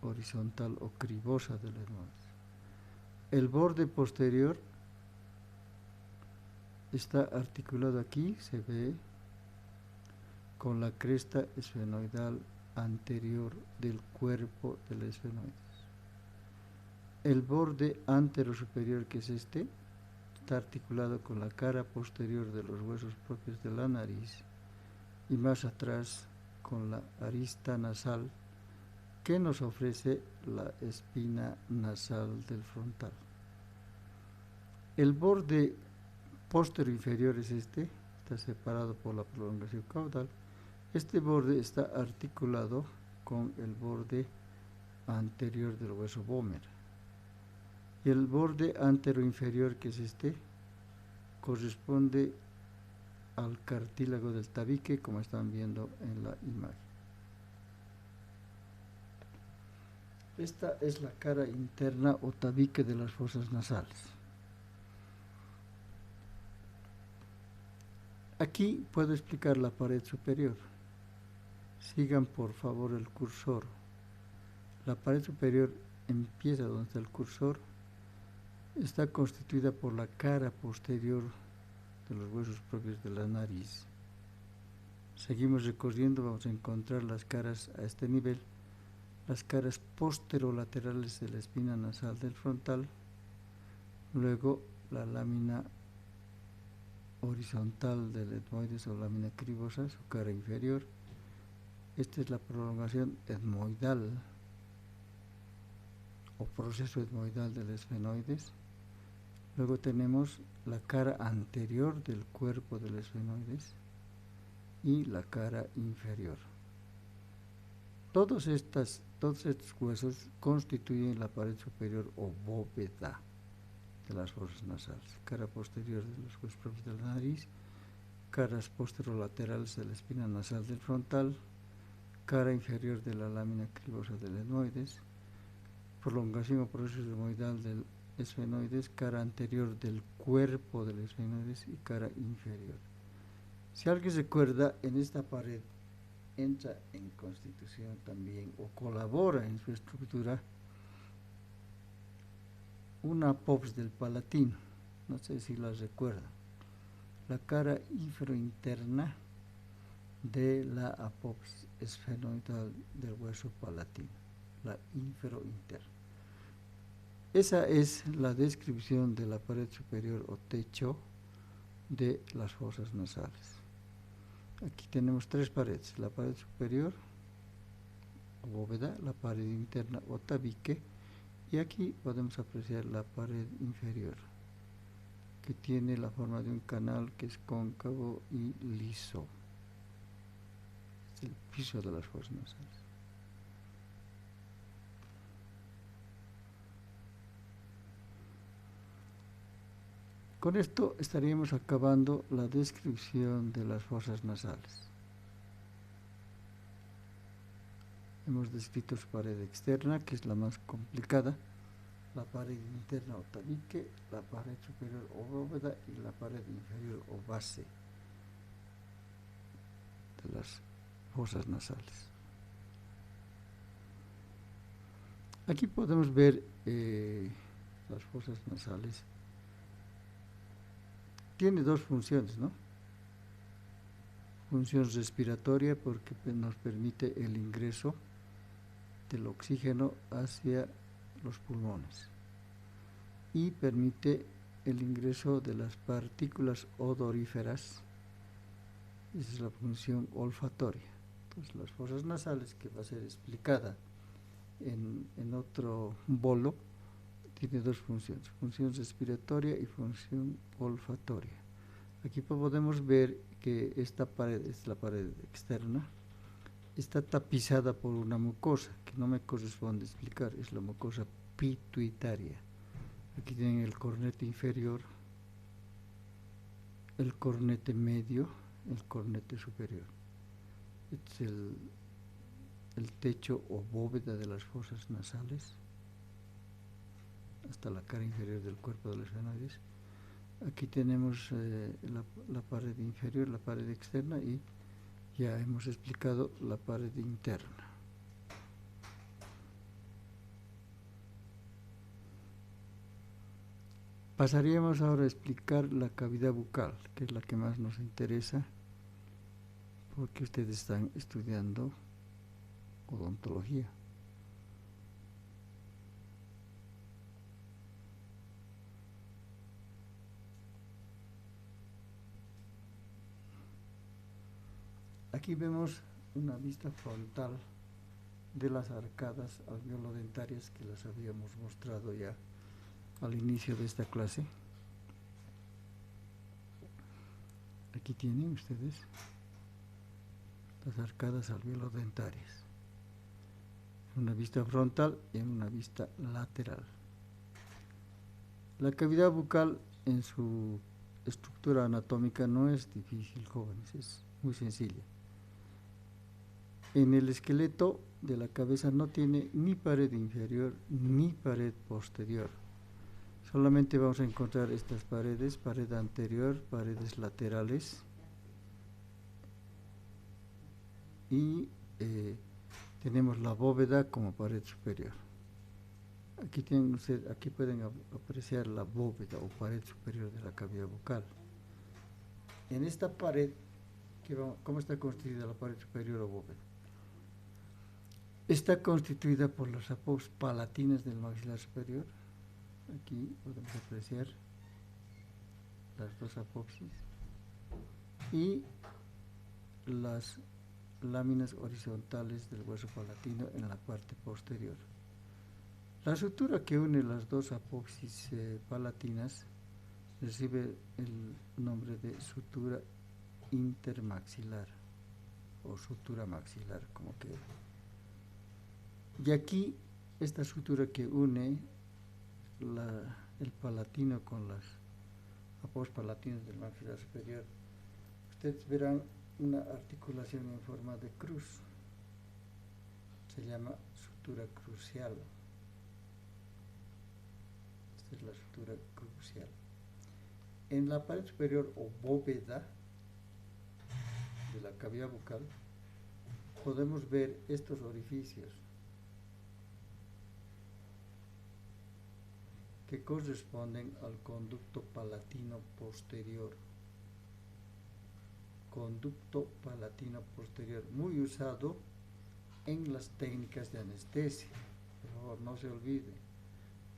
horizontal o cribosa del etmoides. El borde posterior está articulado aquí, se ve, con la cresta esfenoidal anterior del cuerpo del esfenoides. El borde antero superior, que es este, está articulado con la cara posterior de los huesos propios de la nariz y más atrás con la arista nasal que nos ofrece la espina nasal del frontal. El borde posterior inferior es este, está separado por la prolongación caudal. Este borde está articulado con el borde anterior del hueso vómer. Y el borde antero inferior, que es este, corresponde al cartílago del tabique, como están viendo en la imagen. Esta es la cara interna o tabique de las fosas nasales. Aquí puedo explicar la pared superior. Sigan por favor el cursor. La pared superior empieza donde está el cursor. Está constituida por la cara posterior de los huesos propios de la nariz. Seguimos recorriendo, vamos a encontrar las caras a este nivel. Las caras posterolaterales de la espina nasal del frontal. Luego la lámina horizontal del etmoides o lámina cribosa, su cara inferior. Esta es la prolongación etmoidal o proceso etmoidal del esfenoides. Luego tenemos la cara anterior del cuerpo del esfenoides y la cara inferior. Todos estos huesos constituyen la pared superior o bóveda de las fosas nasales. Cara posterior de los huesos propios de la nariz, caras posterolaterales de la espina nasal del frontal, cara inferior de la lámina cribosa del etmoides, prolongación o proceso etmoidal del esfenoides, cara anterior del cuerpo del esfenoides y cara inferior. Si alguien recuerda, en esta pared entra en constitución también o colabora en su estructura una apops del palatino, no sé si la recuerda, la cara inferointerna de la apops esfenoidal del hueso palatino, la inferointerna. Esa es la descripción de la pared superior o techo de las fosas nasales. Aquí tenemos 3 paredes, la pared superior o bóveda, la pared interna o tabique, y aquí podemos apreciar la pared inferior, que tiene la forma de un canal que es cóncavo y liso. Es el piso de las fosas nasales. Con esto estaríamos acabando la descripción de las fosas nasales. Hemos descrito su pared externa, que es la más complicada, la pared interna o tabique, la pared superior o bóveda y la pared inferior o base de las fosas nasales. Aquí podemos ver las fosas nasales. Tiene 2 funciones, ¿no? Función respiratoria, porque nos permite el ingreso del oxígeno hacia los pulmones. y permite el ingreso de las partículas odoríferas. Esa es la función olfatoria. Entonces, las fosas nasales, que va a ser explicada en otro bolo, tiene dos funciones: función respiratoria y función olfatoria. Aquí podemos ver que esta pared, es la pared externa, está tapizada por una mucosa que no me corresponde explicar, es la mucosa pituitaria. Aquí tienen el cornete inferior, el cornete medio, el cornete superior. Este es el techo o bóveda de las fosas nasales, hasta la cara inferior del cuerpo de los esfenoides. Aquí tenemos la pared inferior, la pared externa, y ya hemos explicado la pared interna. Pasaríamos ahora a explicar la cavidad bucal, que es la que más nos interesa, porque ustedes están estudiando odontología. Aquí vemos una vista frontal de las arcadas alveolodentarias que las habíamos mostrado ya al inicio de esta clase. Aquí tienen ustedes las arcadas alveolodentarias, una vista frontal y en una vista lateral. La cavidad bucal en su estructura anatómica no es difícil, jóvenes, es muy sencilla. En el esqueleto de la cabeza no tiene ni pared inferior ni pared posterior. Solamente vamos a encontrar estas paredes: pared anterior, paredes laterales, y tenemos la bóveda como pared superior. Aquí tienen ustedes, aquí pueden apreciar la bóveda o pared superior de la cavidad bucal. En esta pared, ¿cómo está constituida la pared superior o bóveda? Está constituida por las apófisis palatinas del maxilar superior. Aquí podemos apreciar las dos apófisis y las láminas horizontales del hueso palatino en la parte posterior. La sutura que une las dos apófisis palatinas recibe el nombre de sutura intermaxilar o sutura maxilar, como que. Y aquí, esta sutura que une el palatino con las apófisis palatinas del maxilar superior, ustedes verán una articulación en forma de cruz. Se llama sutura crucial. Esta es la sutura crucial. En la pared superior o bóveda de la cavidad bucal podemos ver estos orificios que corresponden al conducto palatino posterior. Conducto palatino posterior, muy usado en las técnicas de anestesia. Por favor, no se olvide,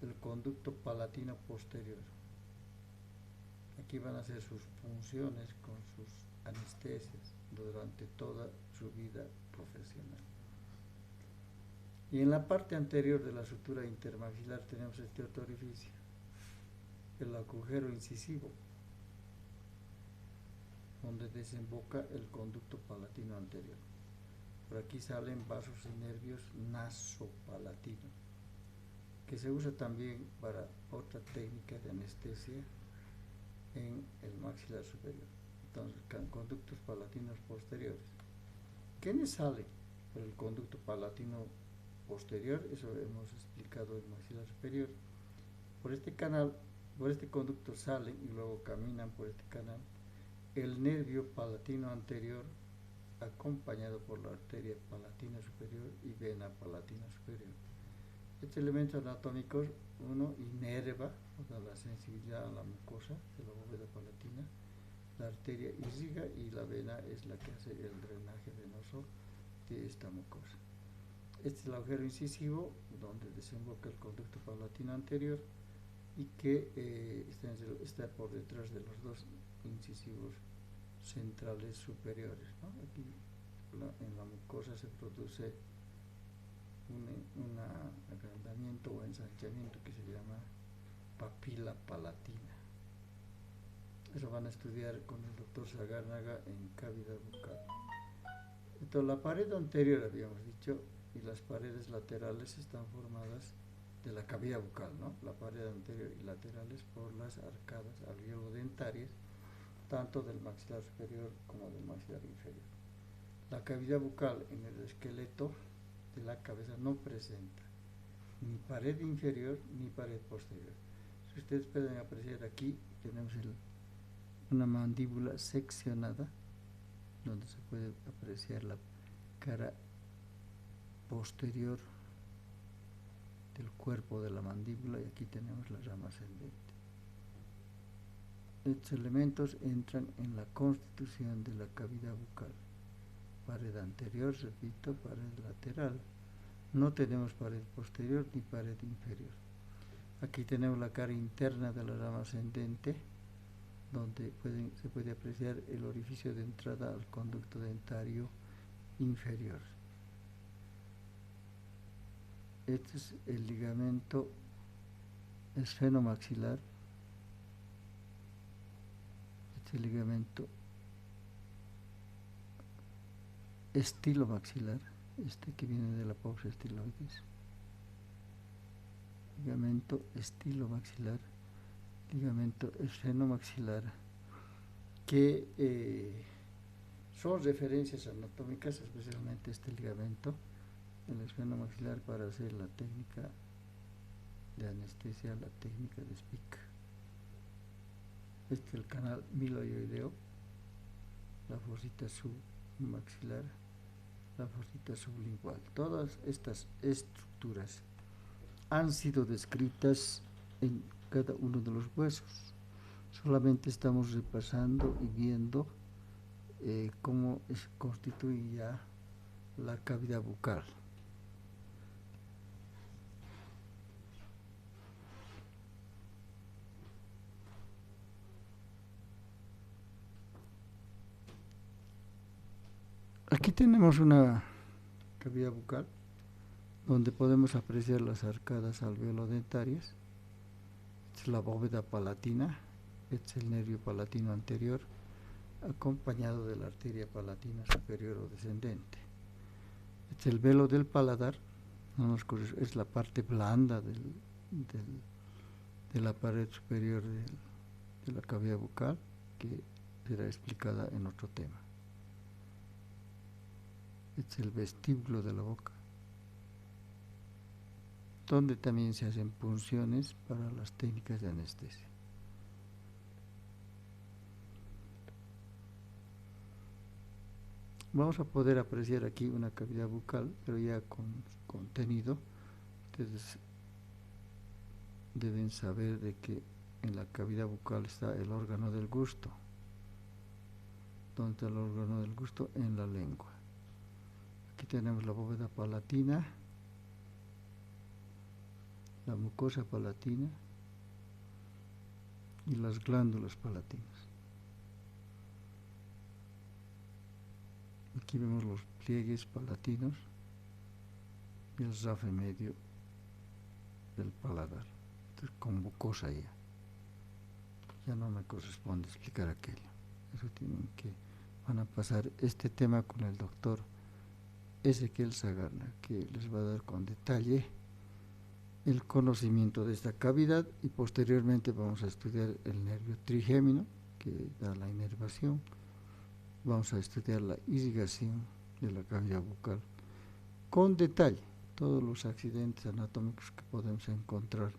el conducto palatino posterior. Aquí van a hacer sus funciones con sus anestesias durante toda su vida profesional. Y en la parte anterior de la sutura intermaxilar tenemos este otro orificio, el agujero incisivo, donde desemboca el conducto palatino anterior. Por aquí salen vasos y nervios nasopalatinos, que se usa también para otra técnica de anestesia en el maxilar superior. Entonces, conductos palatinos posteriores. ¿Quiénes salen por el conducto palatino posterior? Eso hemos explicado en maxilar superior. Por este canal, por este conducto salen y luego caminan por este canal el nervio palatino anterior, acompañado por la arteria palatina superior y vena palatina superior. Estos elementos anatómicos, uno inerva, o sea, la sensibilidad a la mucosa de la bóveda palatina, la arteria irriga y la vena es la que hace el drenaje venoso de esta mucosa. Este es el agujero incisivo donde desemboca el conducto palatino anterior. y que está por detrás de los dos incisivos centrales superiores, ¿no? Aquí en la mucosa se produce un agrandamiento o ensanchamiento que se llama papila palatina. Eso van a estudiar con el doctor Sagárnaga en cavidad bucal. Entonces, la pared anterior, habíamos dicho, y las paredes laterales están formadas de la cavidad bucal, ¿no? La pared anterior y laterales por las arcadas alveolo-dentarias, tanto del maxilar superior como del maxilar inferior. La cavidad bucal en el esqueleto de la cabeza no presenta ni pared inferior ni pared posterior. Si ustedes pueden apreciar aquí, tenemos una mandíbula seccionada, donde se puede apreciar la cara posterior del cuerpo de la mandíbula, y aquí tenemos la rama ascendente. Estos elementos entran en la constitución de la cavidad bucal. Pared anterior, repito, pared lateral. No tenemos pared posterior ni pared inferior. Aquí tenemos la cara interna de la rama ascendente, donde se puede apreciar el orificio de entrada al conducto dentario inferior. Este es el ligamento esfenomaxilar. Este ligamento estilomaxilar, este que viene de la pausa estiloides. Ligamento estilomaxilar, ligamento esfenomaxilar, que son referencias anatómicas, especialmente este ligamento, el esfenomaxilar, para hacer la técnica de anestesia, la técnica de Spic. Este es el canal miloioideo, la fosita submaxilar, la fosita sublingual. Todas estas estructuras han sido descritas en cada uno de los huesos. Solamente estamos repasando y viendo cómo se constituye ya la cavidad bucal. Aquí tenemos una cavidad bucal donde podemos apreciar las arcadas alveolo-dentarias. Esta es la bóveda palatina, este es el nervio palatino anterior, acompañado de la arteria palatina superior o descendente. Este es el velo del paladar, es la parte blanda de la pared superior de la cavidad bucal, que será explicada en otro tema. Este es el vestíbulo de la boca, donde también se hacen punciones para las técnicas de anestesia. Vamos a poder apreciar aquí una cavidad bucal, pero ya con contenido. Ustedes deben saber de que en la cavidad bucal está el órgano del gusto. ¿Dónde está el órgano del gusto? En la lengua. Aquí tenemos la bóveda palatina, la mucosa palatina y las glándulas palatinas. Aquí vemos los pliegues palatinos y el rafe medio del paladar. Entonces, con mucosa ya no me corresponde explicar aquello. Eso van a pasar este tema con el doctor Ezequiel Sagárnaga, que les va a dar con detalle el conocimiento de esta cavidad, y posteriormente vamos a estudiar el nervio trigémino, que da la inervación. Vamos a estudiar la irrigación de la cavidad bucal con detalle, todos los accidentes anatómicos que podemos encontrar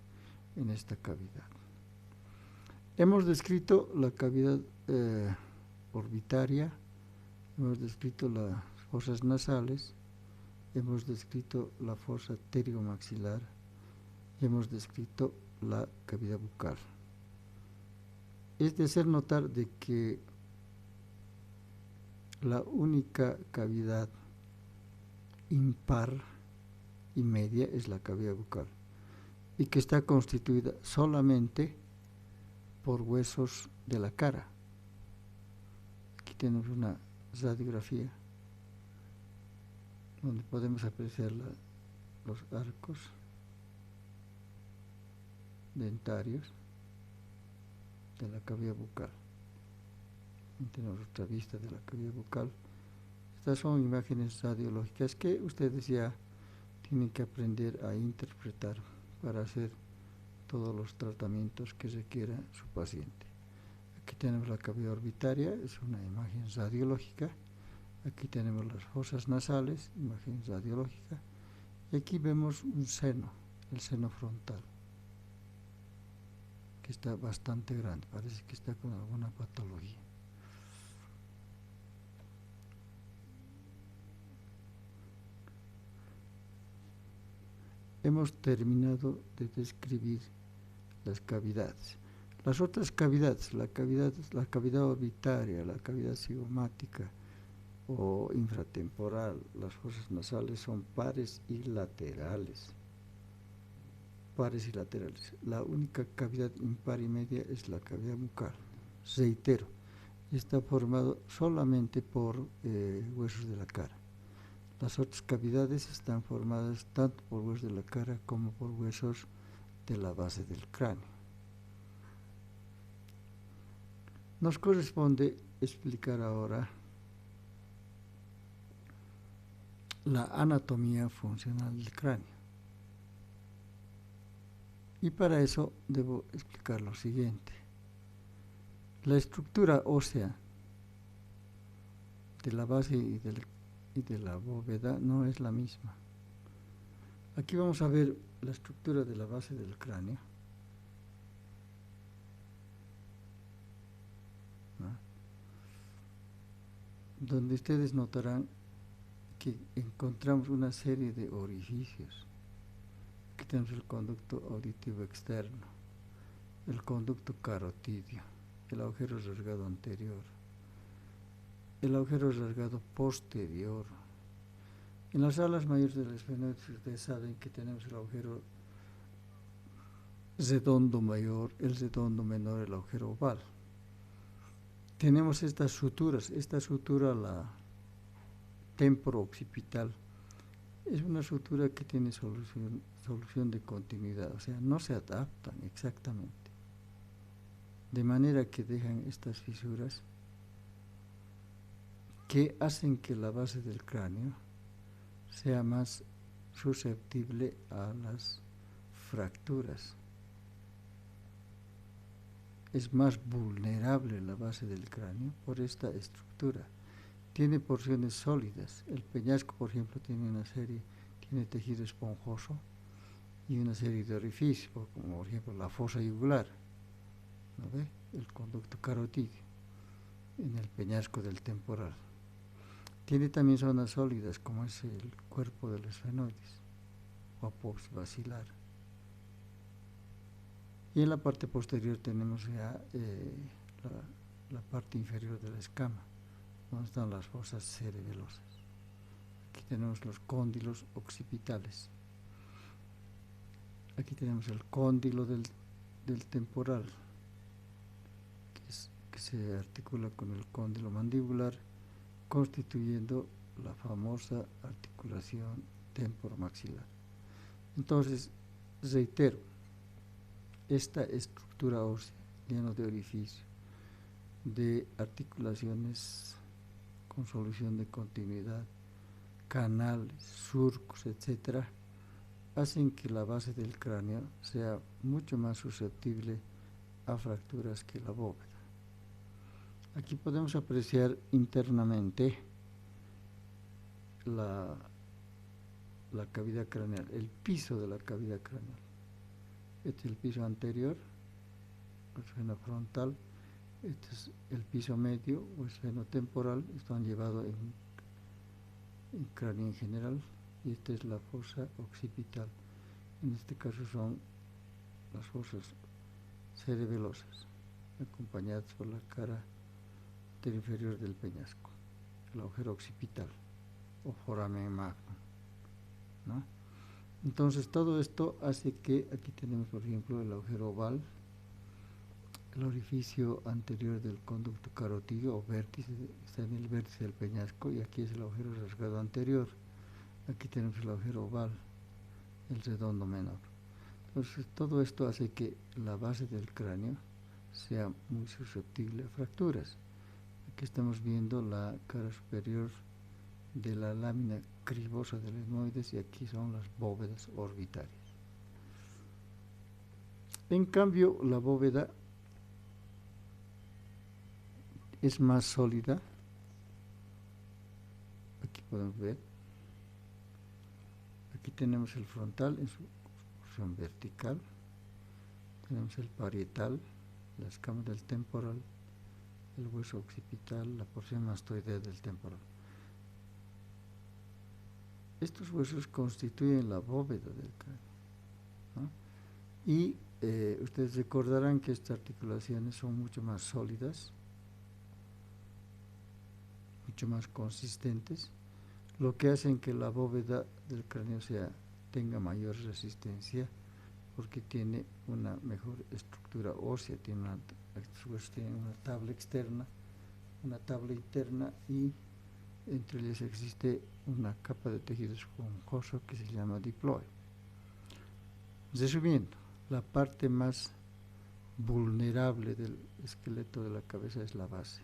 en esta cavidad. Hemos descrito la cavidad orbitaria, hemos descrito las fosas nasales, hemos descrito la fosa pteriomaxilar, hemos descrito la cavidad bucal. Es de hacer notar de que la única cavidad impar y media es la cavidad bucal, y que está constituida solamente por huesos de la cara. Aquí tenemos una radiografía donde podemos apreciar los arcos dentarios de la cavidad bucal. Tenemos otra vista de la cavidad bucal. Estas son imágenes radiológicas que ustedes ya tienen que aprender a interpretar para hacer todos los tratamientos que requiera su paciente. Aquí tenemos la cavidad orbitaria, es una imagen radiológica. Aquí tenemos las fosas nasales, imagen radiológica. Y aquí vemos un seno, el seno frontal, que está bastante grande, parece que está con alguna patología. Hemos terminado de describir las cavidades. Las otras cavidades, la cavidad orbitaria, la cavidad cigomática o infratemporal, las fosas nasales son pares y laterales. Pares y laterales. La única cavidad impar y media es la cavidad bucal. Reitero, está formado solamente por huesos de la cara. Las otras cavidades están formadas tanto por huesos de la cara como por huesos de la base del cráneo. Nos corresponde explicar ahora la anatomía funcional del cráneo. Y para eso debo explicar lo siguiente. La estructura ósea de la base y de la bóveda no es la misma. Aquí vamos a ver la estructura de la base del cráneo. Donde ustedes notarán que encontramos una serie de orificios. Aquí tenemos el conducto auditivo externo, el conducto carotidio, el agujero rasgado anterior, el agujero rasgado posterior. En las alas mayores del esfenoides ustedes saben que tenemos el agujero redondo mayor, el redondo menor, el agujero oval. Tenemos estas suturas, esta sutura, la temporo-occipital, es una sutura que tiene solución de continuidad, o sea, no se adaptan exactamente, de manera que dejan estas fisuras que hacen que la base del cráneo sea más susceptible a las fracturas. Es más vulnerable la base del cráneo por esta estructura. Tiene porciones sólidas. El peñasco, por ejemplo, tiene tejido esponjoso y una serie de orificios, como por ejemplo la fosa yugular, ¿no ve? El conducto carotidio en el peñasco del temporal. Tiene también zonas sólidas, como es el cuerpo del esfenoides o apófisis basilar. Y en la parte posterior tenemos ya la parte inferior de la escama, donde están las fosas cerebelosas. Aquí tenemos los cóndilos occipitales. Aquí tenemos el cóndilo del temporal, que se articula con el cóndilo mandibular, constituyendo la famosa articulación temporomaxilar. Entonces, reitero, esta estructura ósea llena de orificio, de articulaciones con solución de continuidad, canales, surcos, etcétera, hacen que la base del cráneo sea mucho más susceptible a fracturas que la bóveda. Aquí podemos apreciar internamente la cavidad craneal, el piso de la cavidad craneal. Este es el piso anterior, el seno frontal. Este es el piso medio o seno temporal, están llevados en cráneo en general, y esta es la fosa occipital. En este caso son las fosas cerebelosas, acompañadas por la cara inferior del peñasco, el agujero occipital o foramen magno, ¿no? Entonces todo esto hace que aquí tenemos, por ejemplo, el agujero oval, el orificio anterior del conducto carotídeo o vértice, está en el vértice del peñasco, y aquí es el agujero rasgado anterior. Aquí tenemos el agujero oval, el redondo menor. Entonces todo esto hace que la base del cráneo sea muy susceptible a fracturas. Aquí estamos viendo la cara superior de la lámina cribosa del etmoides, y aquí son las bóvedas orbitarias. En cambio, la bóveda es más sólida. Aquí podemos ver, aquí tenemos el frontal en su porción vertical, tenemos el parietal, la escama del temporal, el hueso occipital, la porción mastoidea del temporal. Estos huesos constituyen la bóveda del cráneo, ¿no? Y ustedes recordarán que estas articulaciones son mucho más sólidas, mucho más consistentes, lo que hace que la bóveda del cráneo tenga mayor resistencia, porque tiene una mejor estructura ósea, estos huesos tienen una tabla externa, una tabla interna, y entre ellas existe una capa de tejido esponjoso que se llama diploide. Resumiendo, la parte más vulnerable del esqueleto de la cabeza es la base,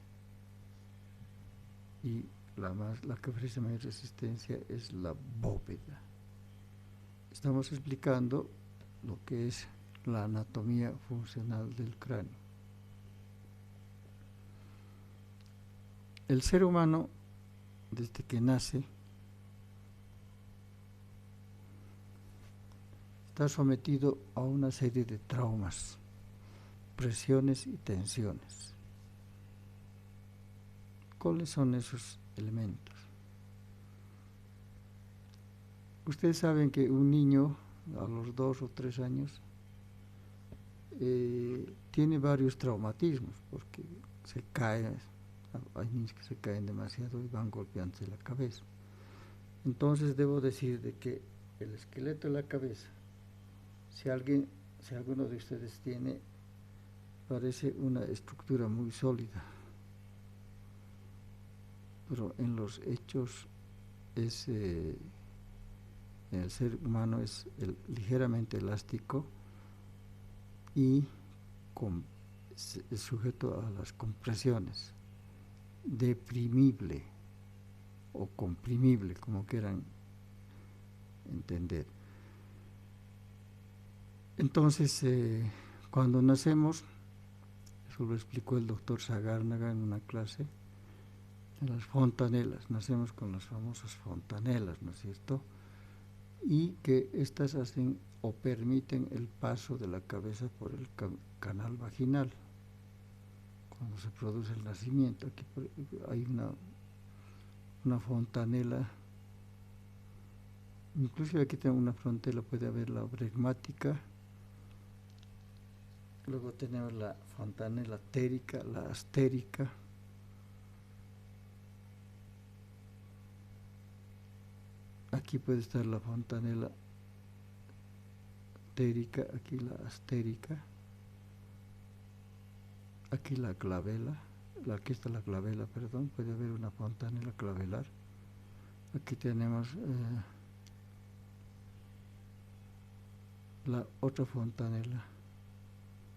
y la que ofrece mayor resistencia es la bóveda. Estamos explicando lo que es la anatomía funcional del cráneo. El ser humano, desde que nace, está sometido a una serie de traumas, presiones y tensiones. ¿Cuáles son esos elementos? Ustedes saben que un niño a los 2 o 3 años tiene varios traumatismos, porque se cae, hay niños que se caen demasiado y van golpeándose la cabeza. Entonces debo decir de que el esqueleto de la cabeza, si alguno de ustedes tiene, parece una estructura muy sólida, pero en los hechos en el ser humano es ligeramente elástico y es sujeto a las compresiones, deprimible o comprimible, como quieran entender. Entonces, cuando nacemos, eso lo explicó el doctor Sagárnaga en una clase, en las fontanelas, nacemos con las famosas fontanelas, ¿no es cierto? Y que estas hacen o permiten el paso de la cabeza por el canal vaginal cuando se produce el nacimiento. Aquí hay una fontanela, inclusive aquí tengo una fontanela, puede haber la bregmática, luego tenemos la fontanela térica, la astérica, aquí puede estar la fontanela térica, aquí la astérica, aquí la clavela, aquí está la clavela, perdón, puede haber una fontanela clavelar. Aquí tenemos la otra fontanela,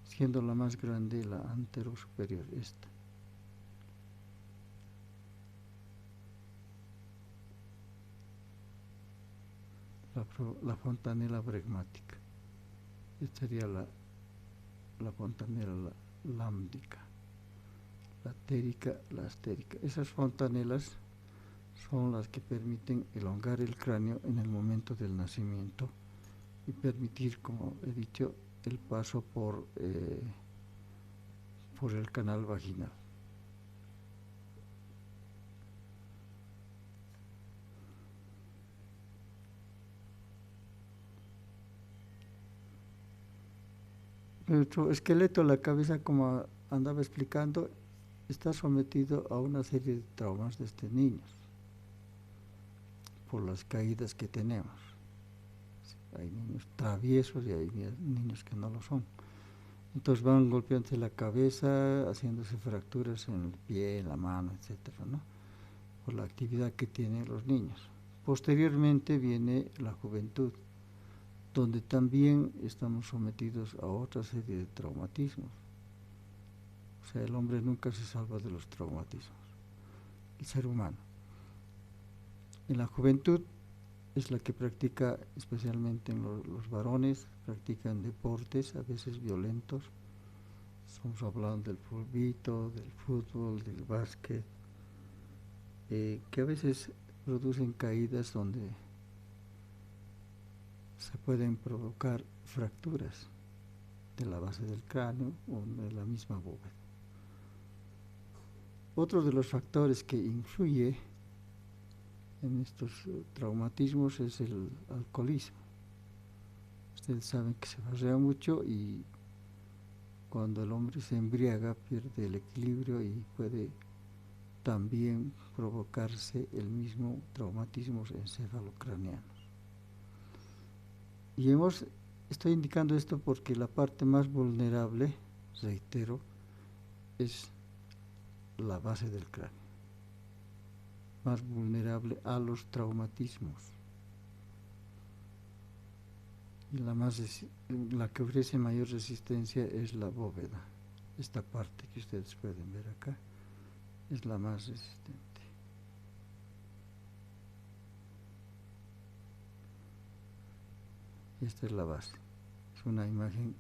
siendo la más grande la antero superior, esta. La fontanela bregmática. Esta sería la fontanela lámbrica, la térica, la astérica. Esas fontanelas son las que permiten elongar el cráneo en el momento del nacimiento y permitir, como he dicho, el paso por el canal vaginal. Nuestro esqueleto, la cabeza, como andaba explicando, está sometido a una serie de traumas desde niños, por las caídas que tenemos. hay niños traviesos y hay niños que no lo son. Entonces van golpeándose la cabeza, haciéndose fracturas en el pie, en la mano, etcétera, ¿no? Por la actividad que tienen los niños. Posteriormente viene la juventud, donde también estamos sometidos a otra serie de traumatismos. O sea, el hombre nunca se salva de los traumatismos, el ser humano. En la juventud es la que practica, especialmente en los varones, practican deportes, a veces violentos. Estamos hablando del fulbito, del fútbol, del básquet, que a veces producen caídas donde se pueden provocar fracturas de la base del cráneo o de la misma bóveda. Otro de los factores que influye en estos traumatismos es el alcoholismo. Ustedes saben que se farrea mucho y cuando el hombre se embriaga pierde el equilibrio y puede también provocarse el mismo traumatismos encefalocranianos. Y estoy indicando esto porque la parte más vulnerable, reitero, es la base del cráneo, más vulnerable a los traumatismos. Y la que ofrece mayor resistencia es la bóveda. Esta parte que ustedes pueden ver acá es la más resistente. Esta es la base. Es una imagen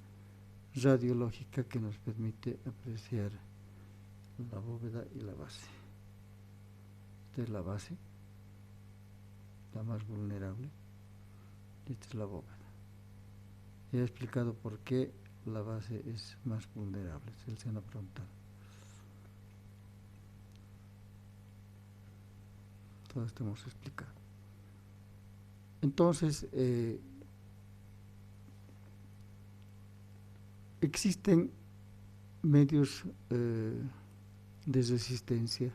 radiológica que nos permite apreciar la bóveda y la base. Esta es la base, la más vulnerable, y esta es la bóveda. He explicado por qué la base es más vulnerable, es el seno frontal. Todo esto hemos explicado. Entonces, existen medios de resistencia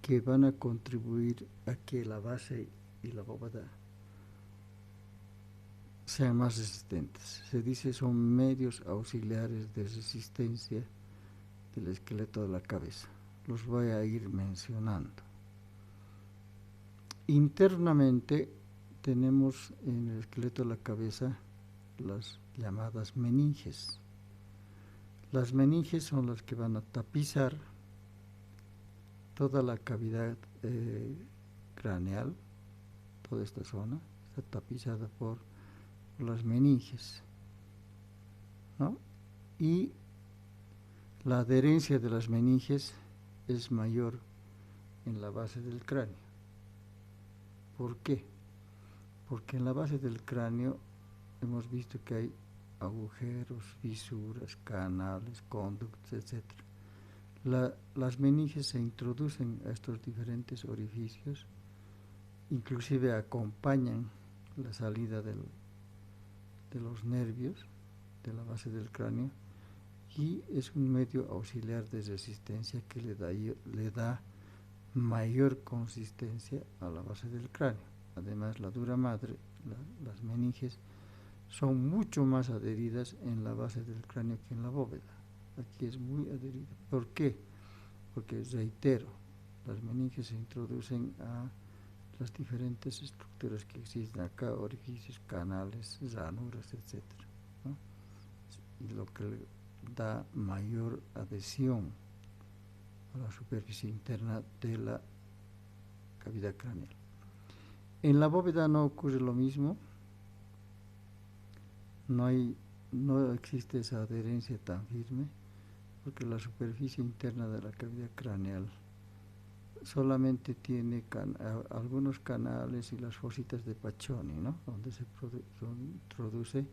que van a contribuir a que la base y la bóveda sean más resistentes. Se dice son medios auxiliares de resistencia del esqueleto de la cabeza. Los voy a ir mencionando. Internamente tenemos en el esqueleto de la cabeza las llamadas meninges. Las meninges son las que van a tapizar toda la cavidad craneal, toda esta zona está tapizada por las meninges, ¿no? Y la adherencia de las meninges es mayor en la base del cráneo. ¿Por qué? Porque en la base del cráneo hemos visto que hay agujeros, fisuras, canales, conductos, etc. Las meninges se introducen a estos diferentes orificios, inclusive acompañan la salida de los nervios de la base del cráneo y es un medio auxiliar de resistencia que le da mayor consistencia a la base del cráneo. Además, la dura madre, las meninges, son mucho más adheridas en la base del cráneo que en la bóveda. Aquí es muy adherida. ¿Por qué? Porque, reitero, las meninges se introducen a las diferentes estructuras que existen acá, orificios, canales, ranuras, etc., ¿no? Y lo que le da mayor adhesión a la superficie interna de la cavidad craneal. En la bóveda no ocurre lo mismo, no existe esa adherencia tan firme, porque la superficie interna de la cavidad craneal solamente tiene algunos canales y las fositas de Paccioni, ¿no? Donde se introduce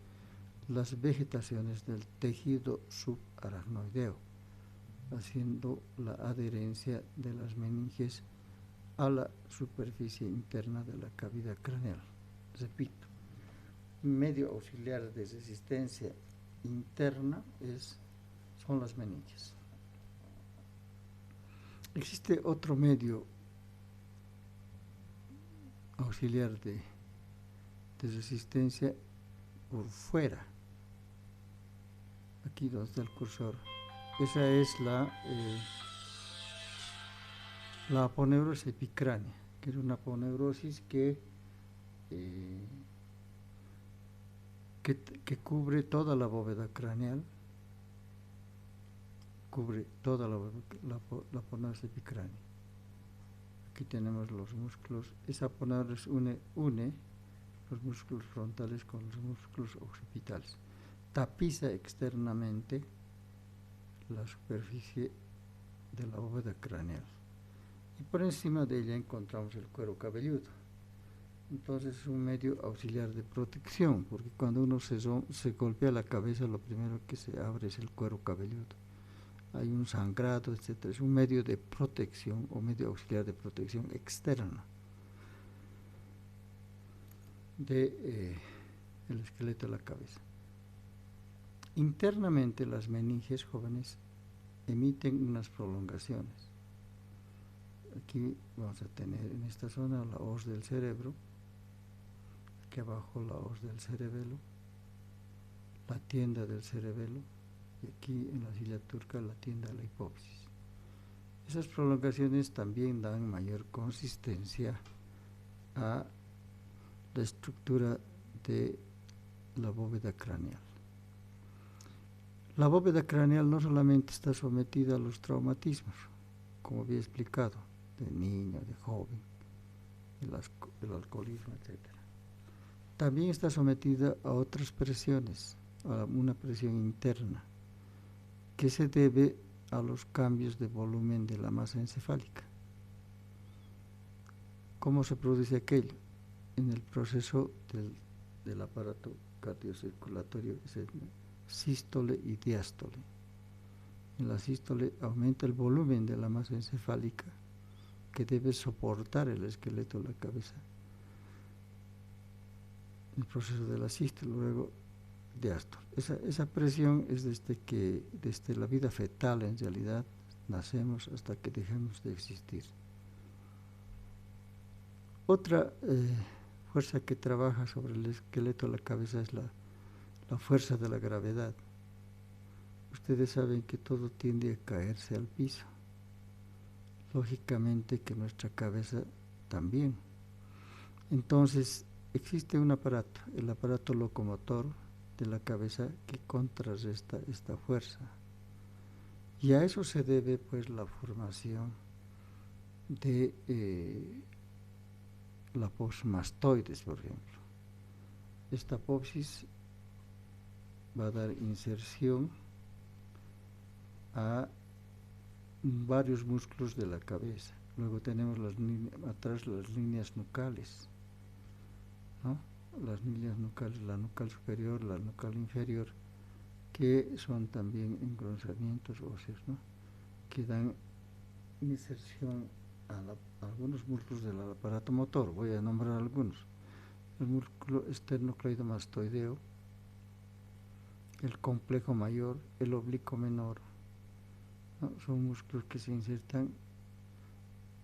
las vegetaciones del tejido subaracnoideo, haciendo la adherencia de las meninges a la superficie interna de la cavidad craneal. Repito, medio auxiliar de resistencia interna son las meninges. Existe otro medio auxiliar de de resistencia por fuera. Aquí donde está el cursor. Esa es la aponeurosis epicránea, que es una aponeurosis que cubre toda la bóveda craneal, cubre toda la aponeurosis epicránea. Aquí tenemos los músculos, esa aponeurosis une los músculos frontales con los músculos occipitales. Tapiza externamente la superficie de la bóveda craneal. Y por encima de ella encontramos el cuero cabelludo. Entonces es un medio auxiliar de protección, porque cuando uno se golpea la cabeza, lo primero que se abre es el cuero cabelludo. Hay un sangrado, etc. Es un medio de protección o medio auxiliar de protección externa del esqueleto de la cabeza. Internamente las meninges jóvenes emiten unas prolongaciones. Aquí vamos a tener en esta zona la hoz del cerebro, aquí abajo la hoz del cerebelo, la tienda del cerebelo, y aquí en la silla turca la tienda de la hipófisis. Esas prolongaciones también dan mayor consistencia a la estructura de la bóveda craneal. La bóveda craneal no solamente está sometida a los traumatismos, como había explicado, de niño, de joven, el alcoholismo, etc. También está sometida a otras presiones, a una presión interna, que se debe a los cambios de volumen de la masa encefálica. ¿Cómo se produce aquello? En el proceso del aparato cardiocirculatorio, sístole y diástole. En la sístole aumenta el volumen de la masa encefálica que debe soportar el esqueleto de la cabeza. El proceso de la sístole, luego diástole. Esa presión es desde la vida fetal, en realidad, nacemos hasta que dejemos de existir. Otra fuerza que trabaja sobre el esqueleto de la cabeza es la fuerza de la gravedad. Ustedes saben que todo tiende a caerse al piso. Lógicamente que nuestra cabeza también. Entonces, existe un aparato, el aparato locomotor de la cabeza, que contrarresta esta fuerza. Y a eso se debe, pues, la formación de la apopsis mastoides, por ejemplo. Esta apopsis va a dar inserción a varios músculos de la cabeza. Luego tenemos atrás las líneas nucales, ¿no? Las líneas nucales, la nucal superior, la nucal inferior, que son también engrosamientos óseos, ¿no? Que dan inserción a algunos músculos del aparato motor. Voy a nombrar algunos: el músculo esternocleidomastoideo, el complejo mayor, el oblicuo menor, ¿no? Son músculos que se insertan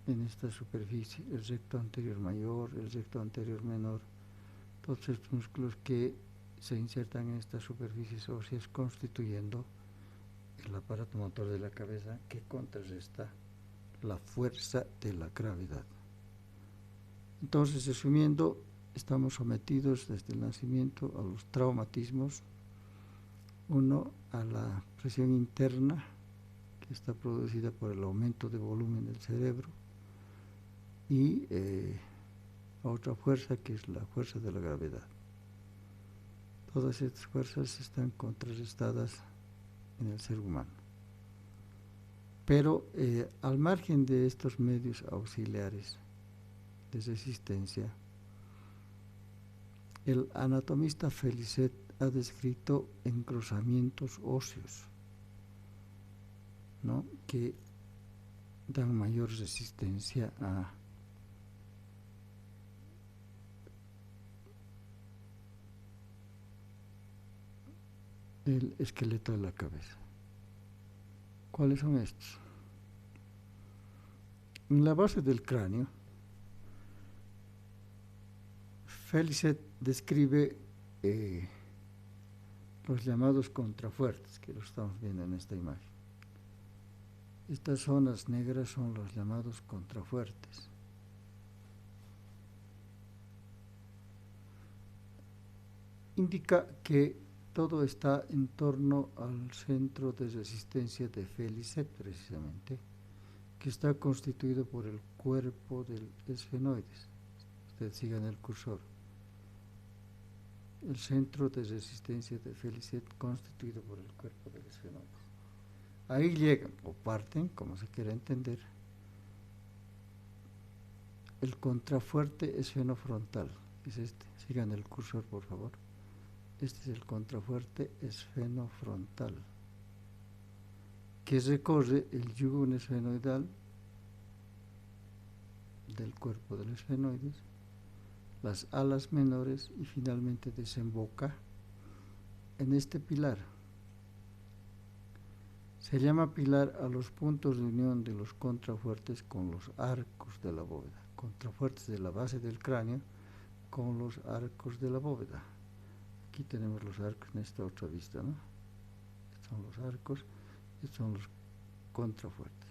en esta superficie, el recto anterior mayor, el recto anterior menor, todos estos músculos que se insertan en estas superficies óseas, constituyendo el aparato motor de la cabeza, que contrarresta la fuerza de la gravedad. Entonces, resumiendo, estamos sometidos desde el nacimiento a los traumatismos. Uno, a la presión interna, que está producida por el aumento de volumen del cerebro, y a otra fuerza, que es la fuerza de la gravedad. Todas estas fuerzas están contrarrestadas en el ser humano. Pero al margen de estos medios auxiliares de resistencia, el anatomista Felicet ha descrito engrosamientos óseos, ¿no?, que dan mayor resistencia a el esqueleto de la cabeza. ¿Cuáles son estos? En la base del cráneo, Felicet describe los llamados contrafuertes, que lo estamos viendo en esta imagen. Estas zonas negras son los llamados contrafuertes. Indica que todo está en torno al centro de resistencia de Felicet, precisamente, que está constituido por el cuerpo del esfenoides. Ustedes sigan el cursor. El centro de resistencia de Felicet constituido por el cuerpo del esfenoides. Ahí llegan, o parten, como se quiera entender, el contrafuerte esfenofrontal, es este. Sigan el cursor, por favor. Este es el contrafuerte esfenofrontal, que recorre el yugo esfenoidal del cuerpo del esfenoides, las alas menores y finalmente desemboca en este pilar. Se llama pilar a los puntos de unión de los contrafuertes con los arcos de la bóveda, contrafuertes de la base del cráneo con los arcos de la bóveda. Aquí tenemos los arcos en esta otra vista, ¿no? Estos son los arcos, estos son los contrafuertes.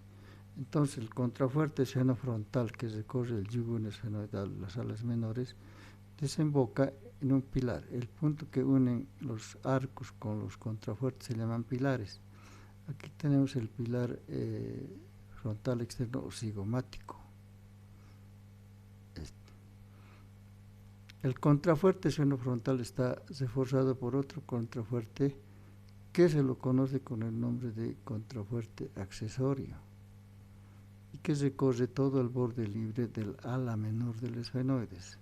Entonces el contrafuerte esfenofrontal que recorre el yugo esfenoidal, las alas menores, desemboca en un pilar. El punto que unen los arcos con los contrafuertes se llaman pilares. Aquí tenemos el pilar frontal externo o cigomático. El contrafuerte esfenofrontal está reforzado por otro contrafuerte que se lo conoce con el nombre de contrafuerte accesorio y que recorre todo el borde libre del ala menor del esfenoides.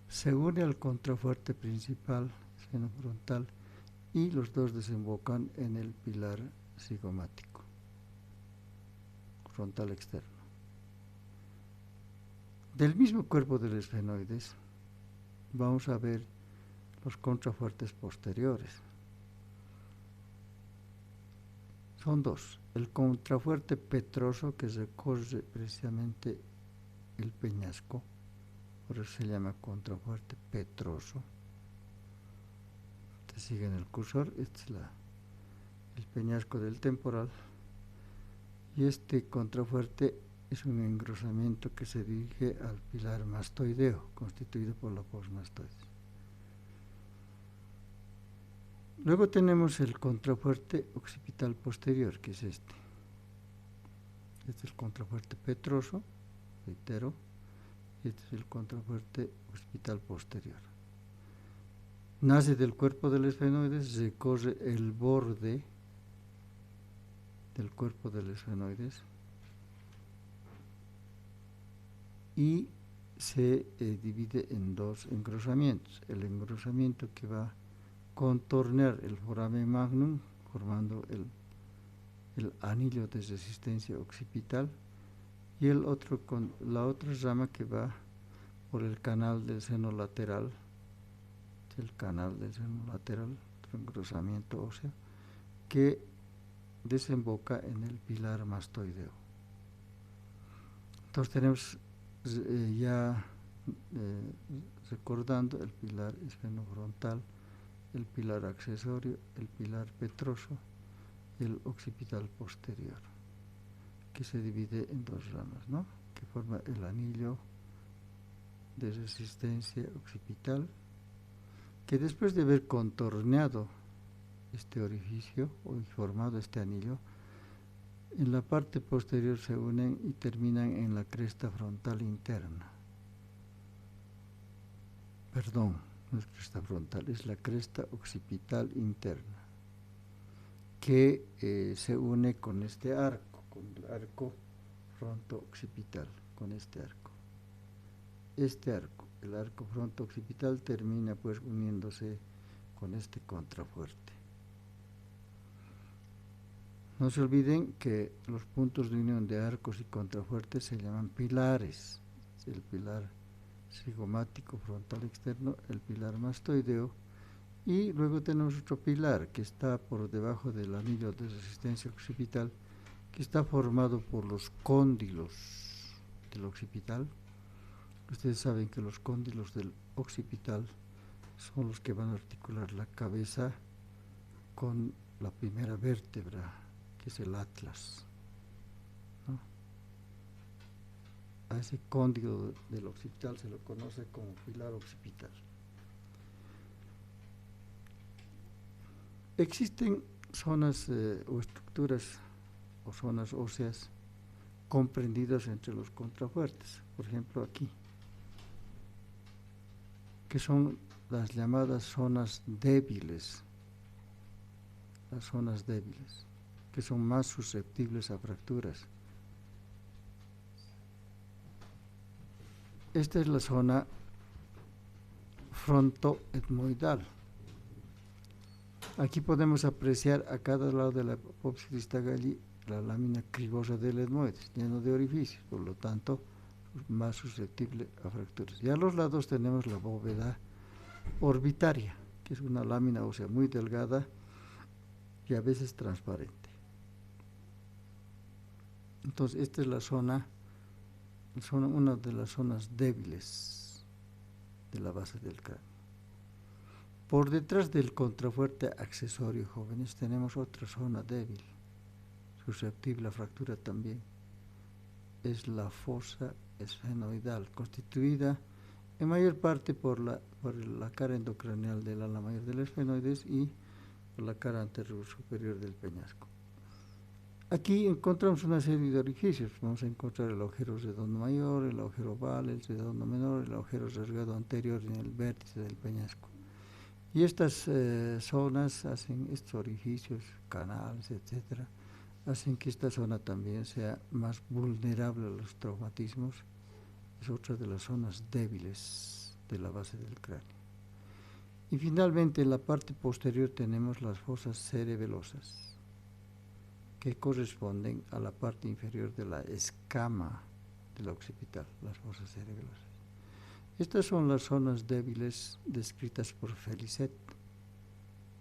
Se une al contrafuerte principal esfenofrontal y los dos desembocan en el pilar cigomático frontal externo. Del mismo cuerpo del esfenoides vamos a ver los contrafuertes posteriores. Son dos. El contrafuerte petroso, que recorre precisamente el peñasco, por eso se llama contrafuerte petroso. Te siguen el cursor, este es el peñasco del temporal, y este contrafuerte es un engrosamiento que se dirige al pilar mastoideo, constituido por la posmastoides. Luego tenemos el contrafuerte occipital posterior, que es este. Este es el contrafuerte petroso, reitero, y este es el contrafuerte occipital posterior. Nace del cuerpo del esfenoides, recorre el borde del cuerpo del esfenoides y se divide en dos engrosamientos. El engrosamiento que va a contornear el foramen magnum, formando el anillo de resistencia occipital, y el otro con la otra rama que va por el canal del seno lateral, el canal del seno lateral, otro engrosamiento óseo, que desemboca en el pilar mastoideo. Entonces tenemos recordando el pilar esfenofrontal, el pilar accesorio, el pilar petroso y el occipital posterior, que se divide en dos ramas, ¿no? Que forma el anillo de resistencia occipital, que después de haber contorneado este orificio o formado este anillo, en la parte posterior se unen y terminan en la cresta frontal interna. Perdón, no es cresta frontal, es la cresta occipital interna, que se une con este arco, con el arco fronto-occipital, con este arco. Este arco, el arco fronto-occipital, termina pues uniéndose con este contrafuerte. No se olviden que los puntos de unión de arcos y contrafuertes se llaman pilares. El pilar cigomático frontal externo, el pilar mastoideo, y luego tenemos otro pilar que está por debajo del anillo de resistencia occipital, que está formado por los cóndilos del occipital. Ustedes saben que los cóndilos del occipital son los que van a articular la cabeza con la primera vértebra, que es el atlas, ¿no? A ese cóndilo del occipital se lo conoce como pilar occipital. Existen zonas o estructuras o zonas óseas comprendidas entre los contrafuertes, por ejemplo aquí, que son las llamadas zonas débiles, que son más susceptibles a fracturas. Esta es la zona frontoetmoidal. Aquí podemos apreciar a cada lado de la apófisis distagalli la lámina cribosa del etmoides, lleno de orificios, por lo tanto, más susceptible a fracturas. Y a los lados tenemos la bóveda orbitaria, que es una lámina ósea muy delgada y a veces transparente. Entonces, esta es la zona, una de las zonas débiles de la base del cráneo. Por detrás del contrafuerte accesorio, jóvenes, tenemos otra zona débil, susceptible a fractura también. Es la fosa esfenoidal, constituida en mayor parte por la cara endocraneal del ala mayor del esfenoides y por la cara anterior superior del peñasco. Aquí encontramos una serie de orificios. Vamos a encontrar el agujero redondo mayor, el agujero oval, el redondo menor, el agujero rasgado anterior en el vértice del peñasco. Y estas zonas hacen, estos orificios, canales, etcétera, hacen que esta zona también sea más vulnerable a los traumatismos. Es otra de las zonas débiles de la base del cráneo. Y finalmente en la parte posterior tenemos las fosas cerebelosas, que corresponden a la parte inferior de la escama de la occipital, las fosas cerebelosas. Estas son las zonas débiles descritas por Felicet,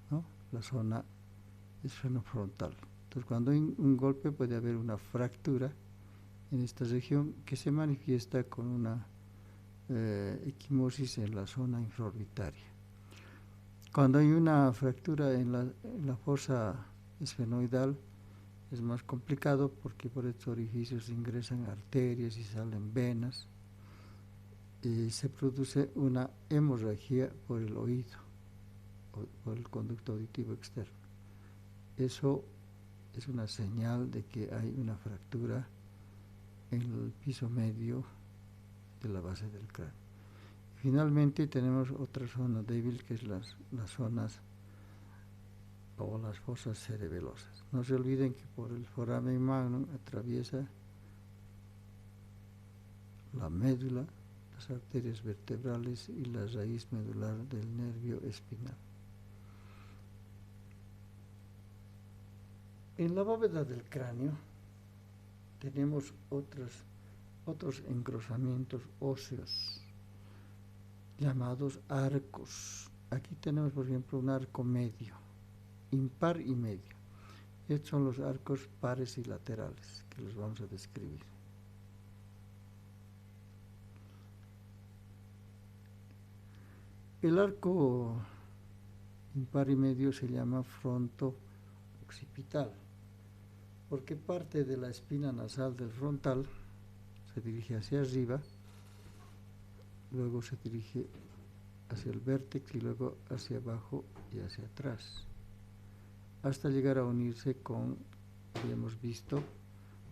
¿no? La zona esfenofrontal. Entonces, cuando hay un golpe puede haber una fractura en esta región que se manifiesta con una equimosis en la zona infraorbitaria. Cuando hay una fractura en la fosa esfenoidal es más complicado porque por estos orificios ingresan arterias y salen venas. Se produce una hemorragia por el oído, o por el conducto auditivo externo. Eso es una señal de que hay una fractura en el piso medio de la base del cráneo. Finalmente tenemos otra zona débil que es las zonas o las fosas cerebelosas. No se olviden que por el foramen magnum atraviesa la médula, las arterias vertebrales y la raíz medular del nervio espinal. En la bóveda del cráneo tenemos otros engrosamientos óseos llamados arcos. Aquí tenemos, por ejemplo, un arco medio, impar y medio. Estos son los arcos pares y laterales, que los vamos a describir. El arco impar y medio se llama fronto occipital, porque parte de la espina nasal del frontal se dirige hacia arriba, luego se dirige hacia el vértex y luego hacia abajo y hacia atrás, hasta llegar a unirse con, ya hemos visto,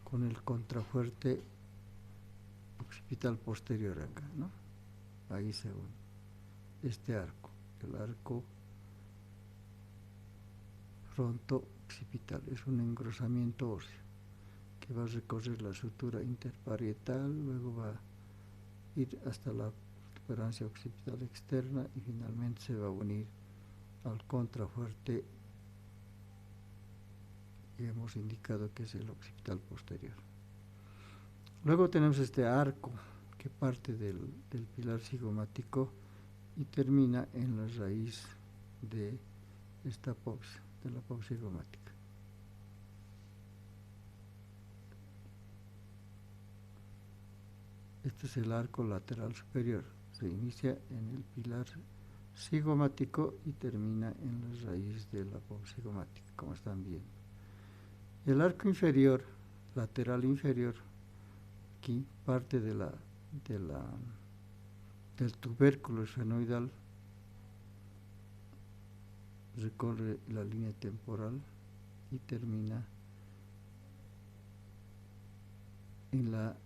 con el contrafuerte occipital posterior acá, ¿no? Ahí se une este arco, el arco fronto-occipital. Es un engrosamiento óseo que va a recorrer la sutura interparietal, luego va a ir hasta la protuberancia occipital externa y finalmente se va a unir al contrafuerte que hemos indicado que es el occipital posterior. Luego tenemos este arco que parte del pilar cigomático y termina en la raíz de esta apófisis, de la apófisis cigomática. Este es el arco lateral superior, se inicia en el pilar cigomático y termina en la raíz del labor cigomático, como están viendo. El arco inferior, lateral inferior, aquí parte del tubérculo esfenoidal, recorre la línea temporal y termina en la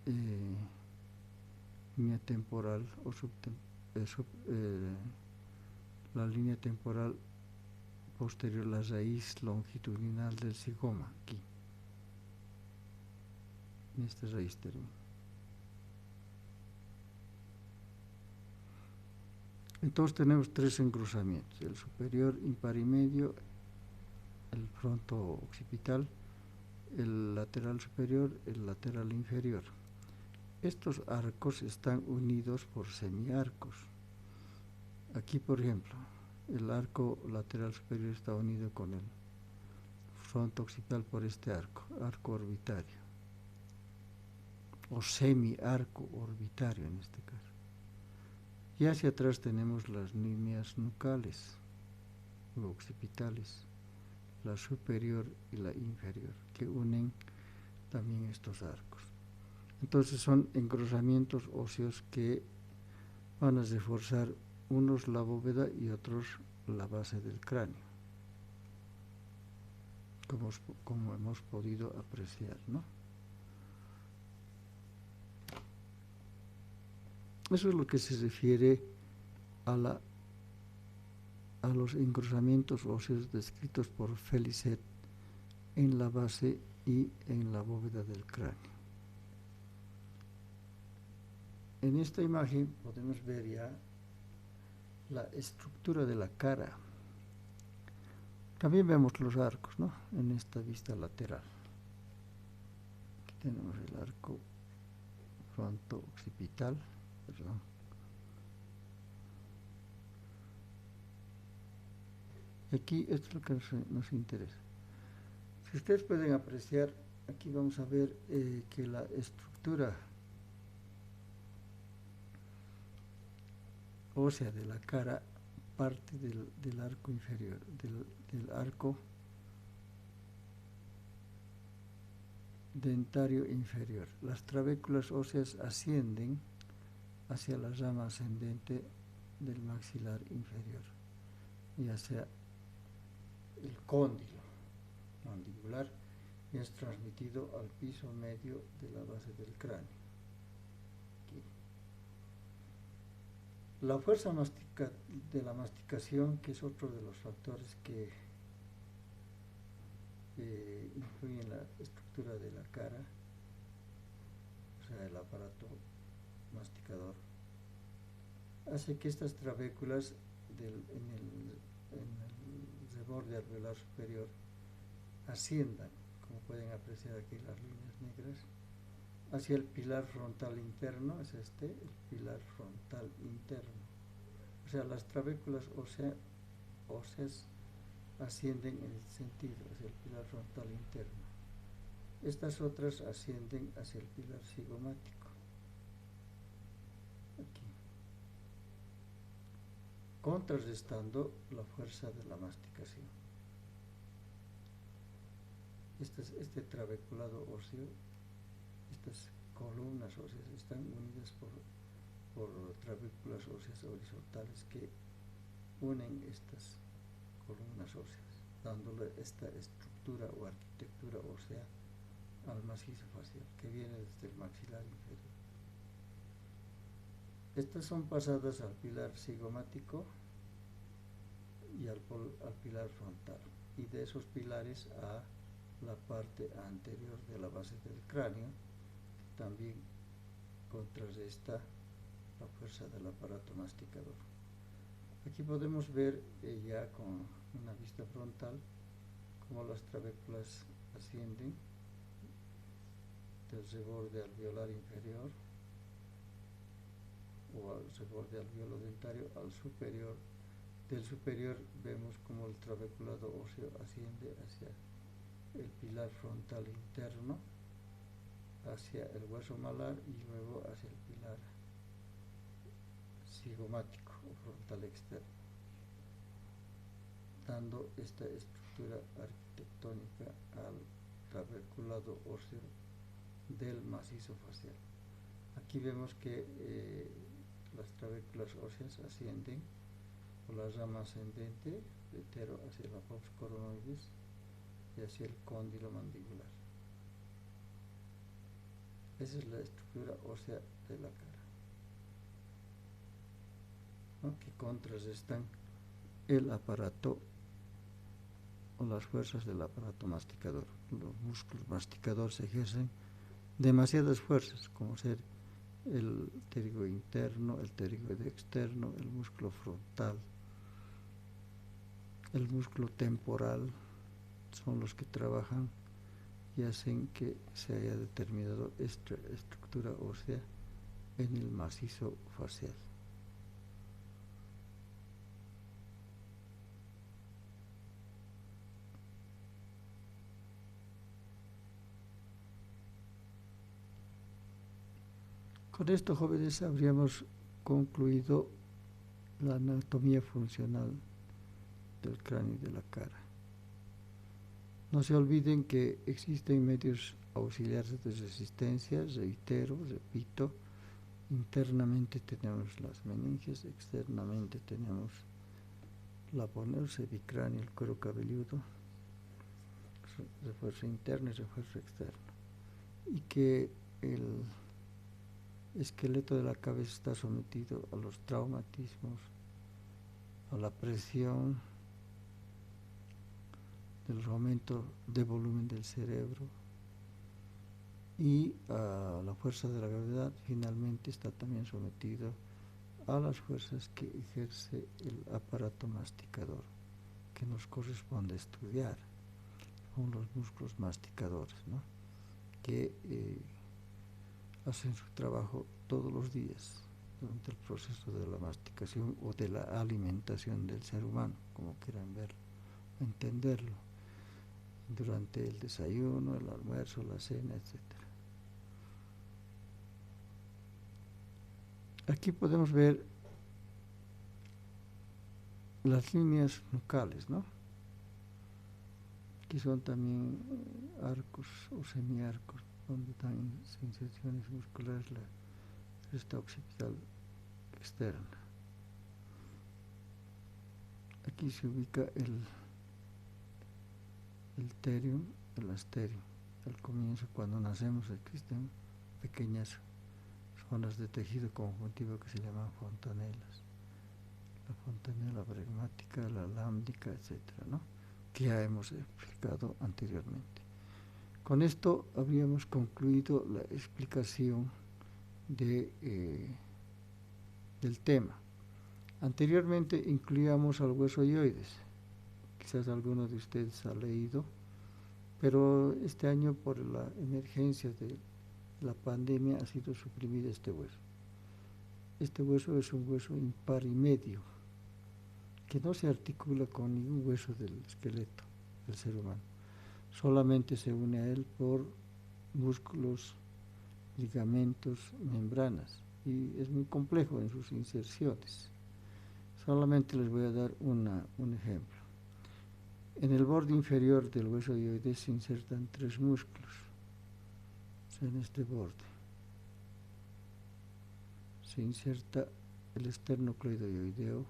línea temporal o la línea temporal posterior, la raíz longitudinal del zigoma, aquí, en esta raíz termina. Entonces tenemos tres engrosamientos: el superior, impar y medio, el fronto occipital, el lateral superior, el lateral inferior. Estos arcos están unidos por semiarcos. Aquí, por ejemplo, el arco lateral superior está unido con el fronto occipital por este arco orbitario, o semiarco orbitario en este caso. Y hacia atrás tenemos las líneas nucales o occipitales, la superior y la inferior, que unen también estos arcos. Entonces son engrosamientos óseos que van a reforzar unos la bóveda y otros la base del cráneo, como hemos podido apreciar, ¿no? Eso es lo que se refiere a los engrosamientos óseos descritos por Felicet en la base y en la bóveda del cráneo. En esta imagen podemos ver ya la estructura de la cara. También vemos los arcos, ¿no?, en esta vista lateral. Aquí tenemos el arco fronto occipital, perdón. Aquí esto es lo que nos interesa. Si ustedes pueden apreciar, aquí vamos a ver que la estructura ósea de la cara parte del arco inferior, del arco dentario inferior. Las trabéculas óseas ascienden hacia la rama ascendente del maxilar inferior y hacia el cóndilo mandibular, y es transmitido al piso medio de la base del cráneo. Aquí. La fuerza de la masticación, que es otro de los factores que influyen en la estructura de la cara, o sea, el aparato masticador, hace que estas trabéculas en el reborde alveolar superior asciendan, como pueden apreciar aquí las líneas negras, hacia el pilar frontal interno, es el pilar frontal interno. O sea, las trabéculas óseas ascienden en este sentido, hacia el pilar frontal interno. Estas otras ascienden hacia el pilar cigomático, aquí, contrarrestando la fuerza de la masticación. Este trabeculado óseo, estas columnas óseas están unidas por trabéculas óseas horizontales que unen estas columnas óseas, dándole esta estructura o arquitectura ósea al macizo facial que viene desde el maxilar inferior. Estas son pasadas al pilar cigomático y al pilar frontal, y de esos pilares a la parte anterior de la base del cráneo, que también contrarresta la fuerza del aparato masticador. Aquí podemos ver ya con una vista frontal cómo las trabéculas ascienden del reborde alveolar inferior o al reborde alveolo-dentario al superior. Del superior vemos como el trabeculado óseo asciende hacia el pilar frontal interno, hacia el hueso malar y luego hacia el pilar cigomático o frontal externo. dando esta estructura arquitectónica al taberculado óseo del macizo facial. Aquí vemos que las trabéculas óseas ascienden por la rama ascendente, reitero, hacia la pons coronoides y hacia el cóndilo mandibular. Esa es la estructura ósea de la cara, ¿no?, que contrarrestan el aparato o las fuerzas del aparato masticador. Los músculos masticadores ejercen demasiadas fuerzas, como ser el pterigoide interno, el pterigoide externo, el músculo frontal, el músculo temporal, son los que trabajan y hacen que se haya determinado esta estructura ósea en el macizo facial. Con esto, jóvenes, habríamos concluido la anatomía funcional del cráneo y de la cara. No se olviden que existen medios auxiliares de resistencia, reitero, repito, internamente tenemos las meninges, externamente tenemos la aponeurose, bicráneo, el cuero cabelludo, refuerzo interno y refuerzo externo, y que el esqueleto de la cabeza está sometido a los traumatismos, a la presión, del aumento de volumen del cerebro y a la fuerza de la gravedad. Finalmente está también sometido a las fuerzas que ejerce el aparato masticador, que nos corresponde estudiar. Son los músculos masticadores, ¿no?, que hacen su trabajo todos los días durante el proceso de la masticación o de la alimentación del ser humano, como quieran verlo, entenderlo, durante el desayuno, el almuerzo, la cena, etc. Aquí podemos ver las líneas nucales, ¿no?, que son también arcos o semiarcos, donde están inserciones musculares la cresta occipital externa. Aquí se ubica el terium, el asterium. Al comienzo, cuando nacemos, existen pequeñas zonas de tejido conjuntivo que se llaman fontanelas. La fontanela bregmática, la lámbrica, etcétera, ¿no?, que ya hemos explicado anteriormente. Con esto habríamos concluido la explicación del tema. Anteriormente incluíamos al hueso hyoides. Quizás alguno de ustedes ha leído, pero este año, por la emergencia de la pandemia, ha sido suprimido este hueso. Este hueso es un hueso impar y medio, que no se articula con ningún hueso del esqueleto del ser humano. Solamente se une a él por músculos, ligamentos, membranas, y es muy complejo en sus inserciones. Solamente les voy a dar un ejemplo. En el borde inferior del hueso hyoides se insertan 3 músculos, o sea, en este borde se inserta el esternocleidoideo,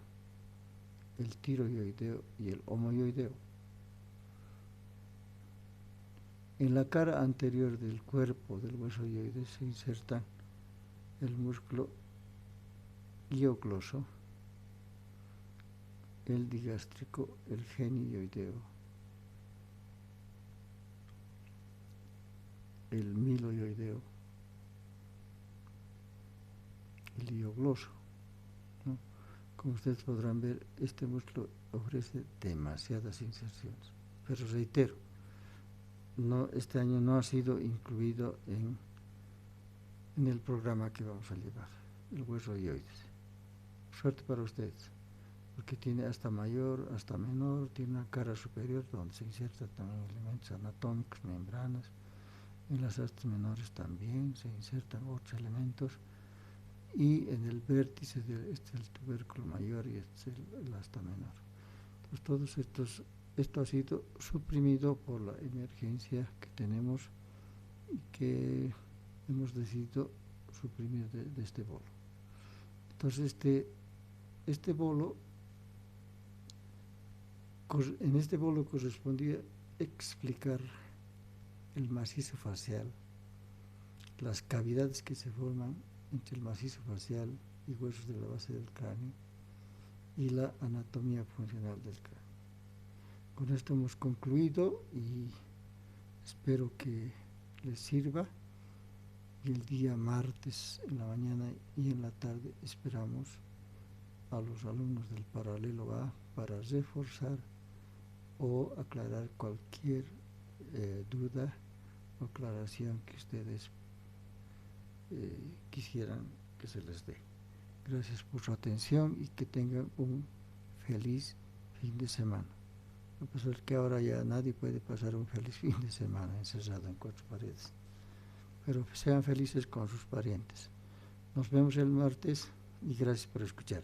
el tiroideo y el homoioideo. En la cara anterior del cuerpo del hueso hyoides se insertan el músculo hiogloso, el digástrico, el genioideo, el miloioideo, el hiogloso, ¿no? Como ustedes podrán ver, este músculo ofrece demasiadas inserciones, pero reitero, este año no ha sido incluido en el programa que vamos a llevar, el hueso hyoides. Suerte para ustedes, porque tiene hasta mayor, hasta menor, tiene una cara superior donde se insertan también elementos anatómicos, membranas. En las astas menores también se insertan otros elementos, y en el vértice este es el tubérculo mayor y este es el asta menor. Pues esto ha sido suprimido por la emergencia que tenemos y que hemos decidido suprimir de este bolo. Entonces este bolo, en este bolo correspondía explicar el macizo facial, las cavidades que se forman entre el macizo facial y huesos de la base del cráneo y la anatomía funcional del cráneo. Con esto hemos concluido y espero que les sirva, y el día martes en la mañana y en la tarde esperamos a los alumnos del paralelo A para reforzar o aclarar cualquier duda o aclaración que ustedes quisieran que se les dé. Gracias por su atención y que tengan un feliz fin de semana. A pesar que ahora ya nadie puede pasar un feliz fin de semana encerrado en 4 paredes, pero sean felices con sus parientes. Nos vemos el martes y gracias por escuchar.